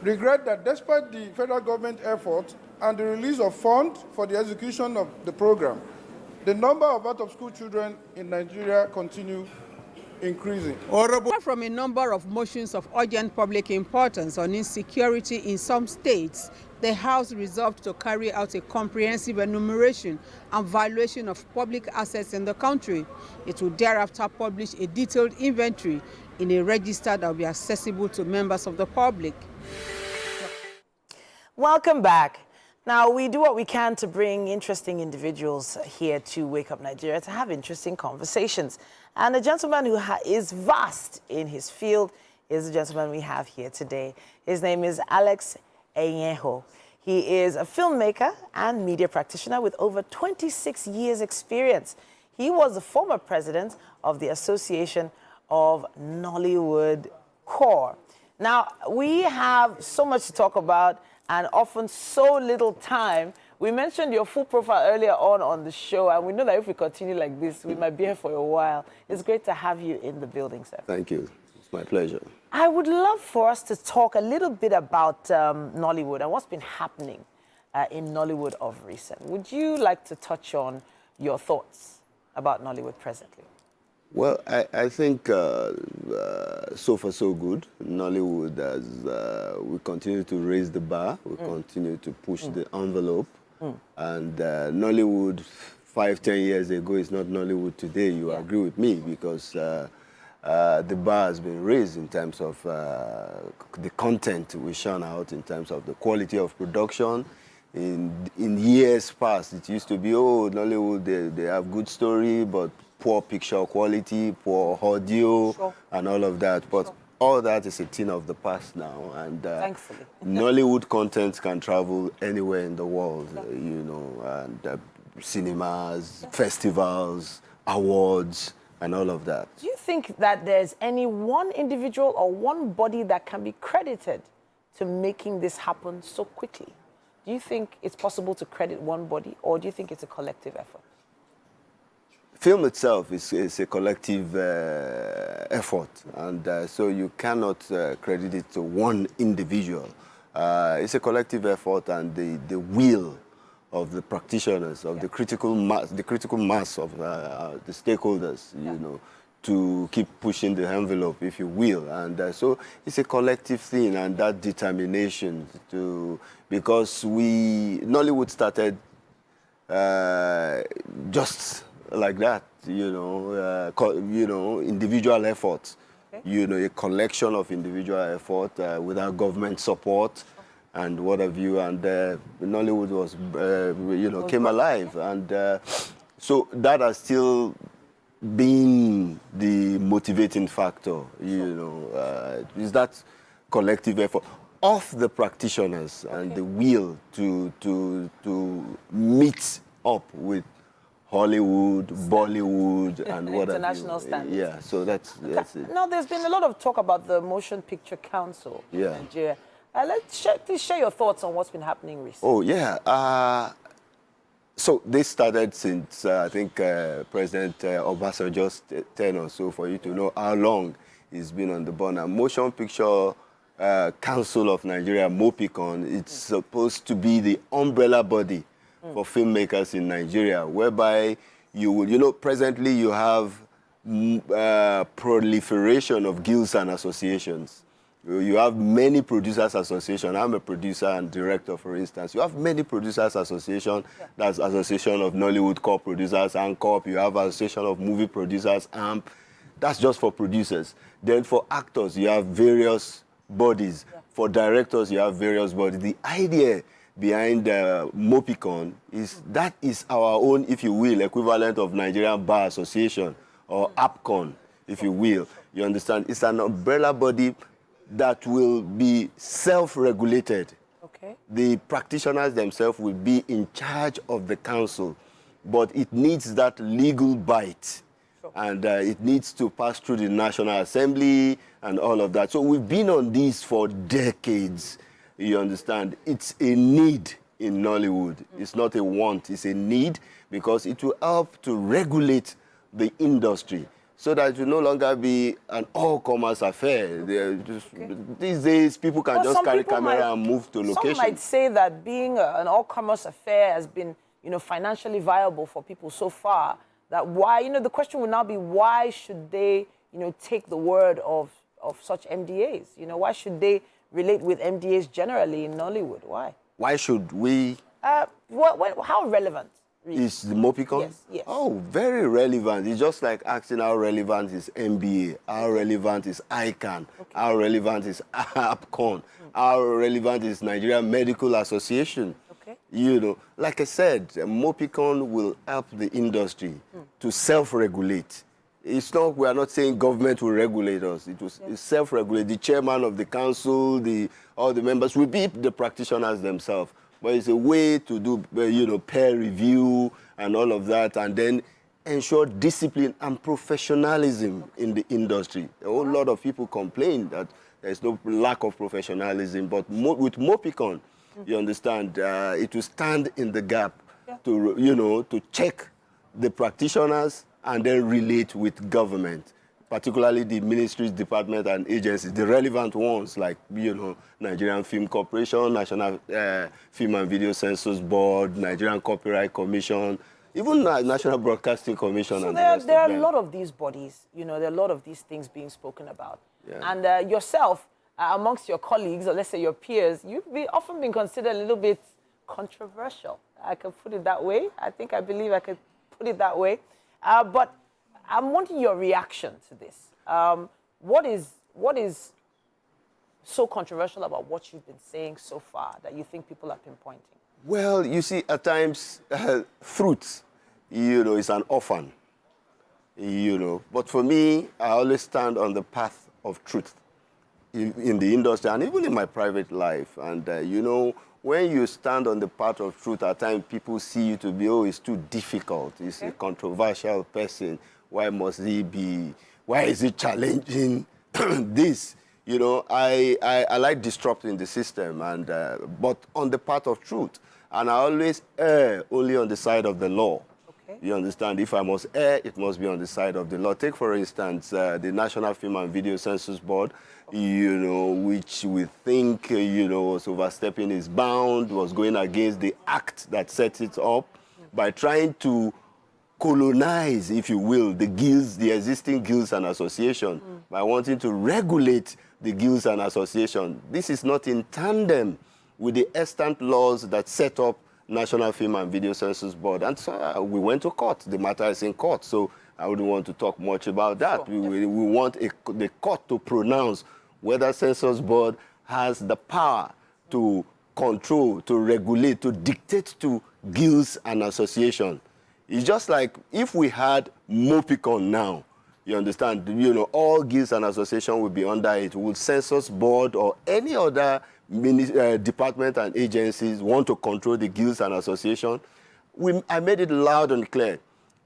Regret that despite the federal government effort and the release of funds for the execution of the program, the number of out-of-school children in Nigeria continue increasing. Apart from a number of motions of urgent public importance on insecurity in some states, the House resolved to carry out a comprehensive enumeration and valuation of public assets in the country. It will thereafter publish a detailed inventory in a register that will be accessible to members of the public. Welcome back. Now, we do what we can to bring interesting individuals here to Wake Up Nigeria to have interesting conversations. And a gentleman who is vast in his field is the gentleman we have here today. His name is Alex Enyeho. He is a filmmaker and media practitioner with over 26 years' experience. He was the former president of the Association of Nollywood Corps. Now, we have so much to talk about and often so little time. We mentioned your full profile earlier on the show, and we know that if we continue like this, we might be here for a while. It's great to have you in the building, sir. Thank you. It's my pleasure. I would love for us to talk a little bit about Nollywood and what's been happening in Nollywood of recent. Would you like to touch on your thoughts about Nollywood presently? Well, I think so far so good. Nollywood, as we continue to raise the bar, we continue to push the envelope. And Nollywood 5-10 years ago is not Nollywood today. You agree with me, because the bar has been raised in terms of the content we shine out, in terms of the quality of production. In years past, it used to be, oh, Nollywood, they have good story, but poor picture quality, poor audio, and all of that. But all that is a thing of the past now. And thankfully, Nollywood content can travel anywhere in the world, you know, and cinemas, festivals, awards, and all of that. do you think that there's any one individual or one body that can be credited to making this happen so quickly? Do you think it's possible to credit one body, or do you think it's a collective effort? Film itself is a collective effort, and so you cannot credit it to one individual. It's a collective effort, and the will of the practitioners, of the critical mass of the stakeholders, you know, to keep pushing the envelope, if you will. And so it's a collective thing, and that determination to, because Nollywood started just like that, you know, individual efforts, you know, a collection of individual effort without government support and what have you, and Nollywood was, you know, came alive, and so that has still been the motivating factor, you know, is that collective effort of the practitioners and the will to meet up with Hollywood, Bollywood, and what international standards. Yeah, so that's it. Now, there's been a lot of talk about the Motion Picture Council in Nigeria. Please share your thoughts on what's been happening recently. Oh, yeah. So this started since, I think, President Obasanjo's tenure, so for you to know how long he's been on the board. Now, Motion Picture Council of Nigeria, MOPICON, it's supposed to be the umbrella body for filmmakers in Nigeria, whereby you know, presently you have proliferation of guilds and associations. You have many producers associations. I'm a producer and director, for instance. You have many producers associations. That's Association of Nollywood Corps Producers, ANCORP. You have Association of Movie Producers, AMP. That's just for producers. Then for actors, you have various bodies. For directors, you have various bodies. The idea behind MOPICON is that is our own, if you will, equivalent of Nigerian Bar Association or APCON, if you will. You understand? It's an umbrella body that will be self-regulated. Okay. The practitioners themselves will be in charge of the council, but it needs that legal bite. And it needs to pass through the National Assembly and all of that. So we've been on this for decades. You understand? It's a need in Nollywood. It's not a want, it's a need, because it will help to regulate the industry so that it will no longer be an all-commerce affair. These days, people can just carry camera and move to location. Some might say that being an all-commerce affair has been, you know, financially viable for people so far. That why, you know, the question would now be, why should they take the word of such MDAs? Why should they relate with MDAs generally in Nollywood? Why? Why should we? How relevant is the Mopicon? Yes, yes. Oh, very relevant. It's just like asking how relevant is MBA, how relevant is ICANN, how relevant is APCON, how relevant is Nigerian Medical Association. Okay. Like I said, Mopicon will help the industry to self-regulate. It's not, we are not saying government will regulate us. It's self-regulate. The chairman of the council, all the members will be the practitioners themselves. But it's a way to do, peer review and all of that, and then ensure discipline and professionalism in the industry. A whole lot of people complain that there's no lack of professionalism, but with Mopicon, you understand, it will stand in the gap to check the practitioners and then relate with government, particularly the ministries, departments, and agencies, the relevant ones like, Nigerian Film Corporation, National Film and Video Censors Board, Nigerian Copyright Commission, even National Broadcasting Commission. So and there are a lot of these bodies, there are a lot of these things being spoken about. Yeah. And yourself, amongst your colleagues, or let's say your peers, you've often been considered a little bit controversial. I could put it that way. I believe I could put it that way. But I'm wanting your reaction to this. What is so controversial about what you've been saying so far that you think people are pinpointing? Well, you see, at times, fruit, is an orphan, But for me, I always stand on the path of truth in the industry and even in my private life. And, when you stand on the path of truth, at times people see you to be, it's too difficult. He's a controversial person. Why must he be? Why is he challenging this? I like disrupting the system, and but on the path of truth. And I always err only on the side of the law. Okay. You understand? If I must err, it must be on the side of the law. Take, for instance, the National Film and Video Censors Board, which we think, was overstepping its bound, was going against the act that sets it up by trying to colonize, if you will, the guilds, the existing guilds and association, by wanting to regulate the guilds and association. This is not in tandem with the extant laws that set up National Film and Video Censors Board. And so we went to court. The matter is in court, so I wouldn't want to talk much about that. Sure. We want the court to pronounce whether Censors Board has the power to control, to regulate, to dictate to guilds and associations. It's just like if we had Mopicon now, you understand, all guilds and associations would be under it. Would Censors Board or any other department and agencies want to control the guilds and associations? I made it loud and clear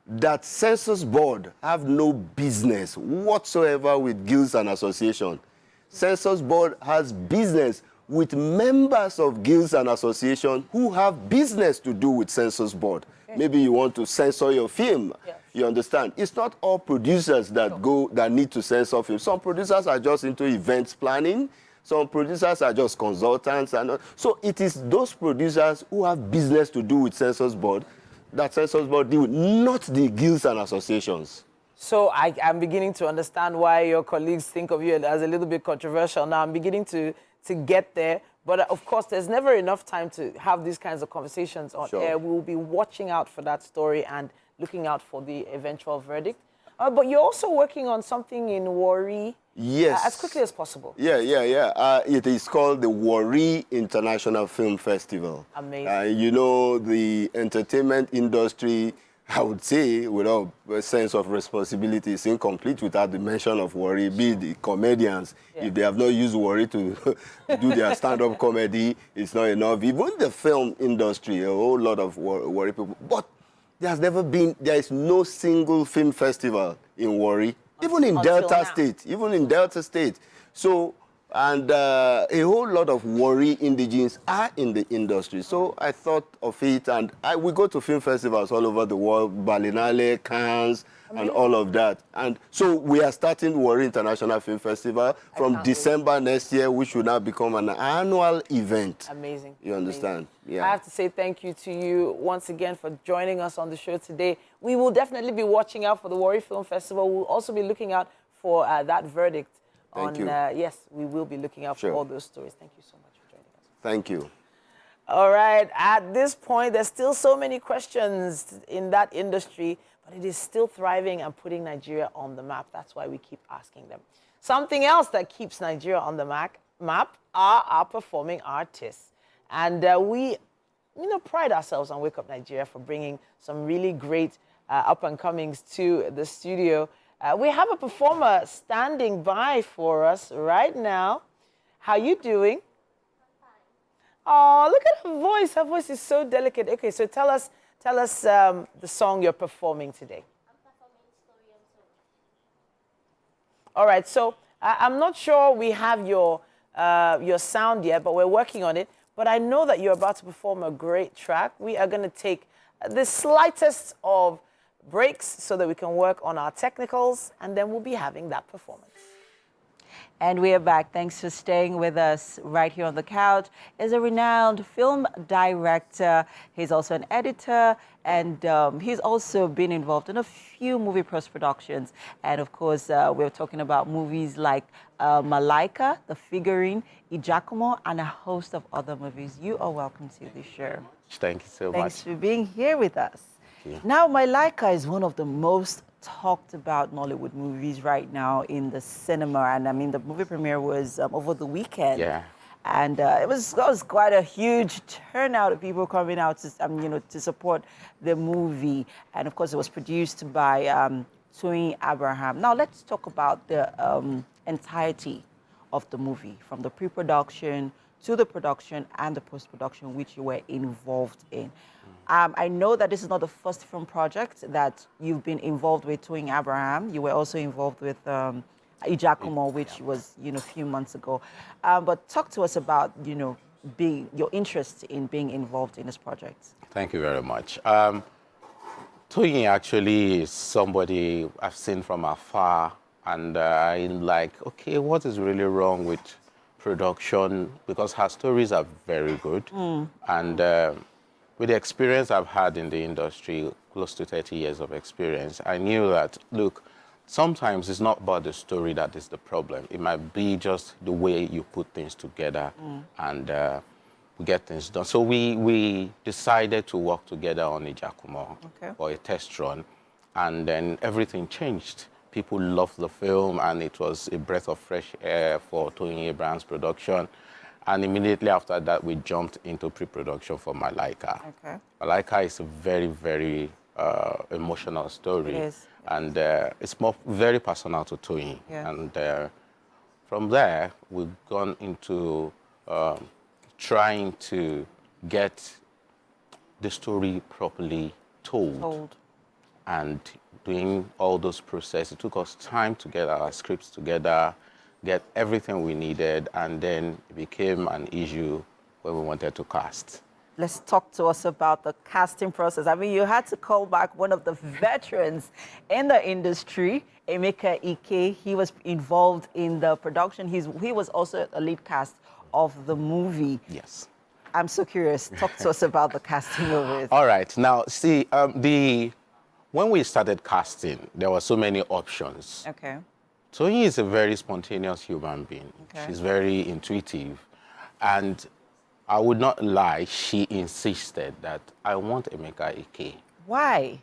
that Censors Board have no business whatsoever with guilds and associations. Censors Board has business with members of guilds and associations who have business to do with Censors Board. Okay. Maybe you want to censor your film. Yeah. You understand? It's not all producers that need to censor film. Some producers are just into events planning. Some producers are just consultants. So it is those producers who have business to do with Censors Board that Censors Board deal with, not the guilds and associations. So I'm beginning to understand why your colleagues think of you as a little bit controversial. Now I'm beginning to get there. But of course, there's never enough time to have these kinds of conversations on air. We will be watching out for that story and looking out for the eventual verdict. But you're also working on something in Warri. Yes. As quickly as possible. Yeah. It is called the Warri International Film Festival. Amazing. The entertainment industry, I would say, without a sense of responsibility, is incomplete without the mention of Warri. Be the comedians. Yeah. If they have not used Warri to do their stand-up comedy, it's not enough. Even the film industry, a whole lot of Warri people. But there is no single film festival in Warri, even in Delta State. So, and a whole lot of Warri indigenes are in the industry. So I thought of it, and we go to film festivals all over the world, Berlinale, Cannes, and all of that. And so we are starting Warri International Film Festival from December next year, which will now become an annual event. Amazing. You understand? Yeah. I have to say thank you to you once again for joining us on the show today. We will definitely be watching out for the Warri Film Festival. We'll also be looking out for that verdict. Thank you. Yes, we will be looking out for all those stories. Thank you so much for joining us. Thank you. All right. At this point, there's still so many questions in that industry, but it is still thriving and putting Nigeria on the map. That's why we keep asking them. Something else that keeps Nigeria on the map are our performing artists. And we pride ourselves on Wake Up Nigeria for bringing some really great up-and-comings to the studio. We have a performer standing by for us right now. How you doing? Oh, look at her voice. Her voice is so delicate. Okay, so tell us the song you're performing today. I'm performing Toyin Abraham. All right, so I'm not sure we have your sound yet, but we're working on it. But I know that you're about to perform a great track. We are going to take the slightest of breaks so that we can work on our technicals, and then we'll be having that performance. And we are back. Thanks for staying with us right here on the couch. He's a renowned film director. He's also an editor, and he's also been involved in a few movie post-productions. And of course, we're talking about movies like Malaika, The Figurine, Ijakumo, and a host of other movies. You are welcome to the show. Thank you so much. Thanks for being here with us. Now, Malaika is one of the most talked about Nollywood movies right now in the cinema, and I mean the movie premiere was over the weekend. Yeah. And it was quite a huge turnout of people coming out to to support the movie. And of course, it was produced by Toyin Abraham. Now let's talk about the entirety of the movie, from the pre-production to the production and the post-production, which you were involved in. I know that this is not the first film project that you've been involved with Toyin Abraham. You were also involved with Ijakumo, which was, a few months ago. But talk to us about, your interest in being involved in this project. Thank you very much. Toyin actually is somebody I've seen from afar, and I'm like, okay, what is really wrong with production? Because her stories are very good. And with the experience I've had in the industry, close to 30 years of experience, I knew that, look, sometimes it's not about the story that is the problem. It might be just the way you put things together and get things done. So we decided to work together on Ijakumo for a test run, and then everything changed. People loved the film, and it was a breath of fresh air for Toyin Abraham's production. And immediately after that, we jumped into pre-production for Malaika. Malaika is a very, very emotional story. It is. And it's very personal to Toyin. And from there, we've gone into trying to get the story properly told. And doing all those processes. It took us time to get our scripts together, get everything we needed, and then it became an issue when we wanted to cast. Let's talk to us about the casting process. I mean, you had to call back one of the veterans in the industry, Emeka Ike. He was involved in the production. He was also a lead cast of the movie. Yes. I'm so curious. Talk to us about the casting of it. All right. Now, see, when we started casting, there were so many options. Okay. Toyin is a very spontaneous human being. She's very intuitive. And I would not lie, she insisted that I want Emeka Ike. Why?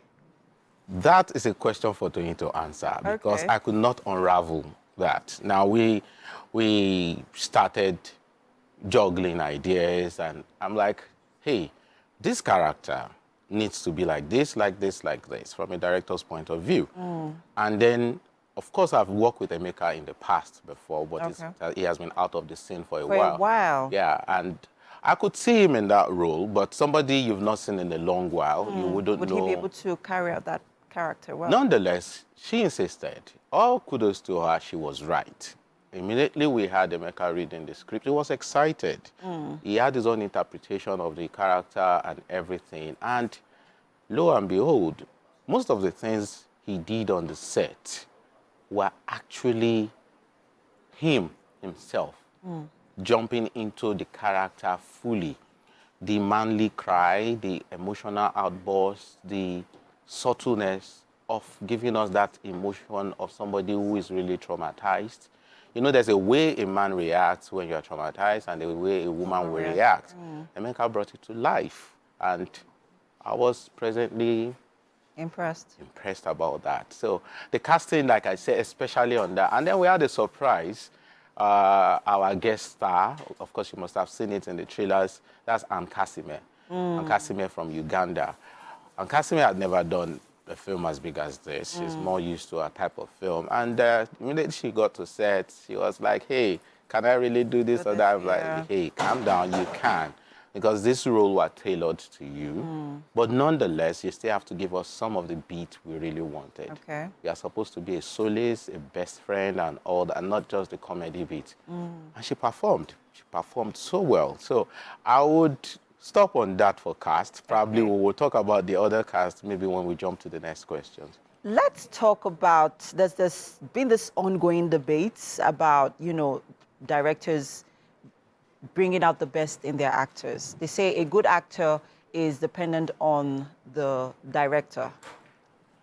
That is a question for Toyin to answer, because I could not unravel that. Now, we started juggling ideas, and I'm like, hey, this character needs to be like this, like this, like this, from a director's point of view. And then, of course, I've worked with Emeka in the past before, but he has been out of the scene for a while. Yeah, and I could see him in that role, but somebody you've not seen in a long while, you wouldn't know. Would he be able to carry out that character well? Nonetheless, she insisted. All kudos to her, she was right. Immediately we had Emeka reading the script, he was excited. He had his own interpretation of the character and everything. And lo and behold, most of the things he did on the set were actually himself, jumping into the character fully. The manly cry, the emotional outburst, the subtleness, of giving us that emotion of somebody who is really traumatized. You know, there's a way a man reacts when you're traumatized and the way a woman will react. Emeka brought it to life. And I was presently impressed about that. So the casting, like I said, especially on that. And then we had a surprise. Our guest star, of course, you must have seen it in the trailers, that's Ann Kasime. Ann Kasime from Uganda. Ann Kasime had never done a film as big as this. She's more used to a type of film. And immediately she got to set, she was like, hey, can I really do this or that? I was like, hey, calm down, you can. Because this role was tailored to you. But nonetheless, you still have to give us some of the beat we really wanted. Okay. You are supposed to be a solace, a best friend, and all that, and not just the comedy beat. And she performed. She performed so well. So I would stop on that for cast. Probably we will talk about the other cast maybe when we jump to the next questions. Let's talk about, there's been this ongoing debates about, you know, directors bringing out the best in their actors. They say a good actor is dependent on the director.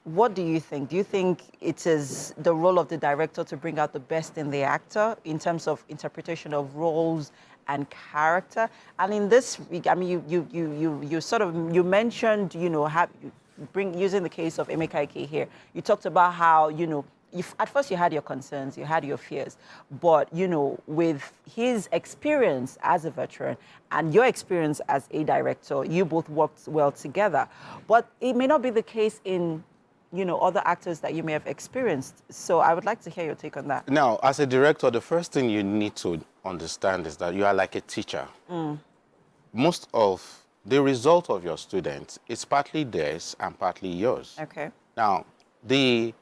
What do you think? Do you think it is the role of the director to bring out the best in the actor in terms of interpretation of roles and character? And in this, I mean, you mentioned, you know, using the case of Emeka Ike here, you talked about how, you know, at first you had your concerns, you had your fears, but, you know, with his experience as a veteran and your experience as a director, you both worked well together. But it may not be the case in, you know, other actors that you may have experienced. So I would like to hear your take on that. Now, as a director, the first thing you need to understand is that you are like a teacher. Most of the result of your students is partly theirs and partly yours. Okay. Now, the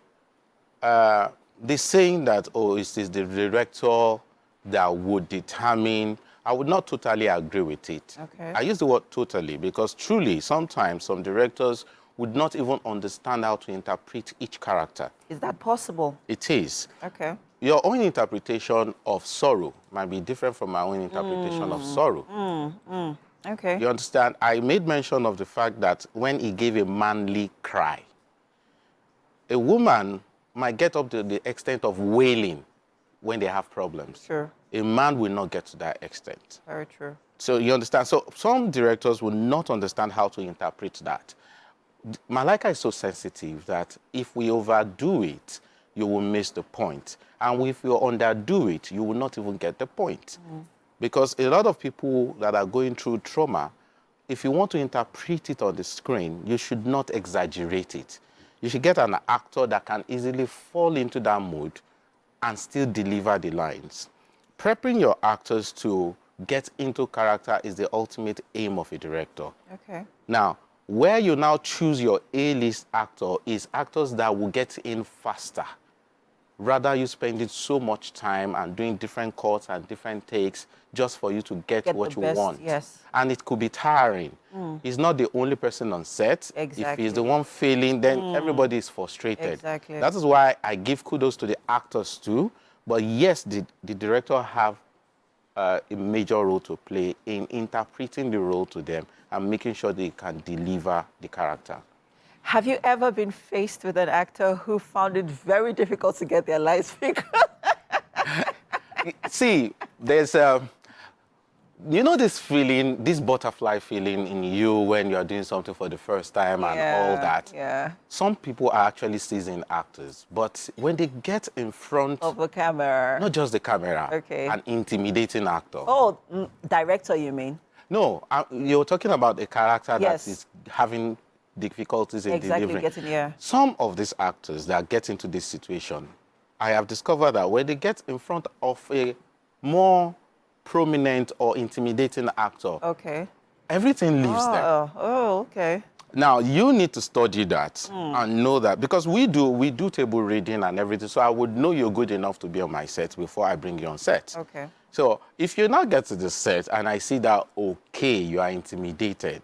saying that, oh, it is the director that would determine, I would not totally agree with it. Okay. I use the word totally because truly, sometimes some directors would not even understand how to interpret each character. Is that possible? It is. Okay. Your own interpretation of sorrow might be different from my own interpretation of sorrow. Okay. You understand? I made mention of the fact that when he gave a manly cry, a woman might get up to the extent of wailing when they have problems. Sure. A man will not get to that extent. Very true. So you understand? So some directors will not understand how to interpret that. Malaika is so sensitive that if we overdo it, you will miss the point. And if you underdo it, you will not even get the point. Because a lot of people that are going through trauma, if you want to interpret it on the screen, you should not exaggerate it. You should get an actor that can easily fall into that mood and still deliver the lines. Prepping your actors to get into character is the ultimate aim of a director. Okay. Now, where you now choose your A-list actor is actors that will get in faster. Rather you spending so much time and doing different cuts and different takes just for you to get what you want. Yes. And it could be tiring. He's not the only person on set. Exactly. If he's the one failing, then everybody is frustrated. Exactly. That is why I give kudos to the actors too. But yes, the director have a major role to play in interpreting the role to them and making sure they can deliver the character. Have you ever been faced with an actor who found it very difficult to get their lines figured? See, there's you know this feeling, this butterfly feeling in you when you're doing something for the first time and all that. Yeah. Some people are actually seasoned actors, but when they get in front of the camera, not just the camera, okay, an intimidating actor. Oh, director, you mean? No, you're talking about a character that is having difficulties in delivering. Some of these actors that get into this situation, I have discovered that when they get in front of a more prominent or intimidating actor, okay, everything leaves them. Oh, okay. Now, you need to study that and know that, because we do table reading and everything, so I would know you're good enough to be on my set before I bring you on set. Okay. So if you now get to the set and I see that, okay, you are intimidated,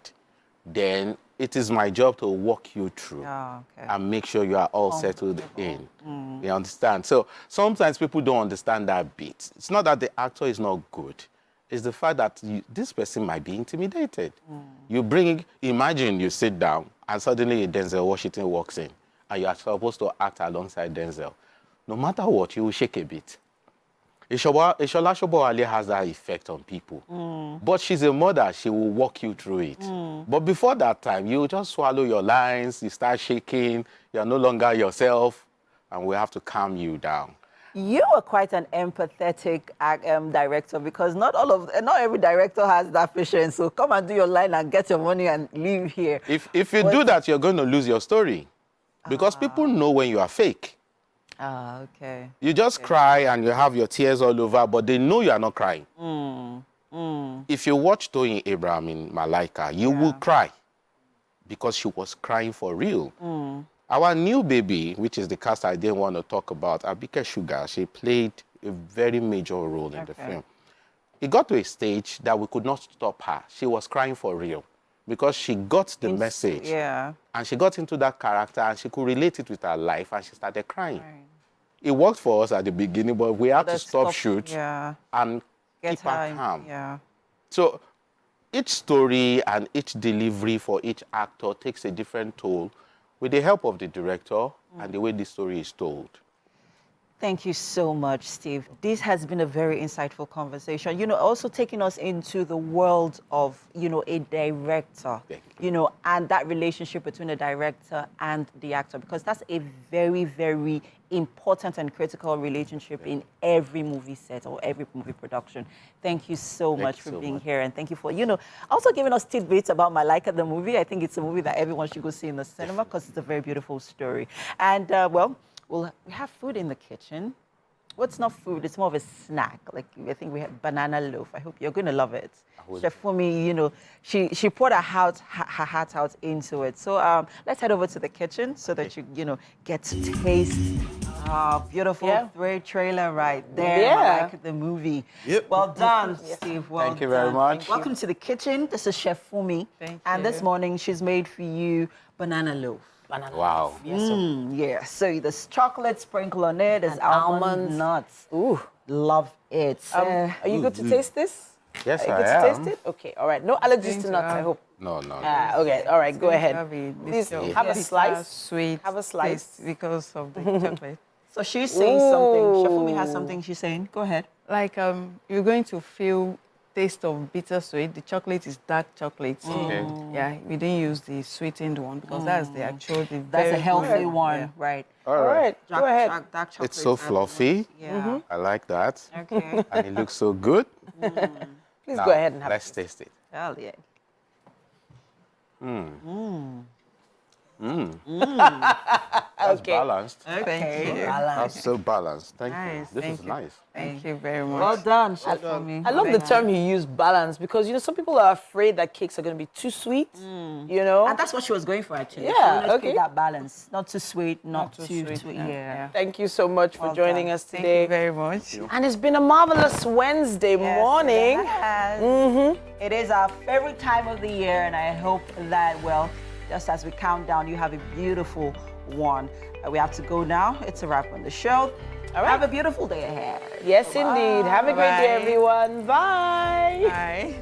then it is my job to walk you through and make sure you are all settled in. You understand? So sometimes people don't understand that bit. It's not that the actor is not good. It's the fact that this person might be intimidated. You imagine you sit down and suddenly Denzel Washington walks in and you are supposed to act alongside Denzel, no matter what, you will shake a bit. Ishola Shobowale has that effect on people. But she's a mother, she will walk you through it. But before that time, you just swallow your lines, you start shaking, you're no longer yourself, and we have to calm you down. You are quite an empathetic director, because not every director has that patience. So come and do your line and get your money and leave here. If you do that, you're going to lose your story, because people know when you are fake. Okay. You just cry and you have your tears all over, but they know you are not crying. If you watch Toyin Abraham in Malaika, you will cry, because she was crying for real. Our new baby, which is the cast I didn't want to talk about, Abike Sugar, she played a very major role in the film. It got to a stage that we could not stop her. She was crying for real, because she got the message. Yeah. And she got into that character, and she could relate it with her life, and she started crying. It worked for us at the beginning, but we had to stop shoot and keep her calm. Yeah. So each story and each delivery for each actor takes a different toll with the help of the director and the way the story is told. Thank you so much, Steve. This has been a very insightful conversation. You know, also taking us into the world of, you know, a director, you know, and that relationship between the director and the actor, because that's a very, very important and critical relationship in every movie set or every movie production. Thank you so much for being here. And thank you for, you know, also giving us tidbits about Malaika, the movie. I think it's a movie that everyone should go see in the cinema, because it's a very beautiful story. And, well, we have food in the kitchen. Well, it's not food, it's more of a snack. Like, I think we have banana loaf. I hope you're going to love it. Chef Fumi, you know, she poured her heart out into it. So let's head over to the kitchen so that you know, get to taste. Beautiful great trailer right there. I like the movie. Well done, Steve. Well Thank you very much. Welcome to the kitchen. This is Chef Fumi. And this morning, she's made for you banana loaf. Wow. Yes, so there's chocolate sprinkled on it, there's almond nuts. Ooh, love it. Are you good to taste this? Yes, Are you good to taste it? Okay, all right. No allergies to nuts, I hope. No, no. Okay, all right, go ahead. Please have a slice. Sweet. Have a slice. Because of the chocolate. So she's saying something. Shafumi has something she's saying. Go ahead. Like, you're going to feel taste of bittersweet. The chocolate is dark chocolate. Okay. Yeah, we didn't use the sweetened one because that's the actual, That's a healthy one, right? All right. Go ahead. Dark chocolate. It's so fluffy. Yeah. I like that. Okay. And it looks so good. Please Now, go ahead and have let's taste it. Hell yeah. That's balanced. Okay. That's so balanced. Thank you. This Thank is you. nice. Thank you very much. Well done, Chef Fumi. I love the term you use, balance, because, you know, some people are afraid that cakes are going to be too sweet, you know? And that's what she was going for, actually. Yeah, So let's okay. keep that balance. Not too sweet, not too sweet. sweet. Yeah. Thank you so much for joining us Thank today. you very much. And it's been a marvelous Wednesday morning. It is our favorite time of the year, and I hope that, well, just as we count down, you have a beautiful one. We have to go now. It's a wrap on the show. All right. Have a beautiful day ahead. Yes, indeed. Have a great day, everyone. Bye. Bye.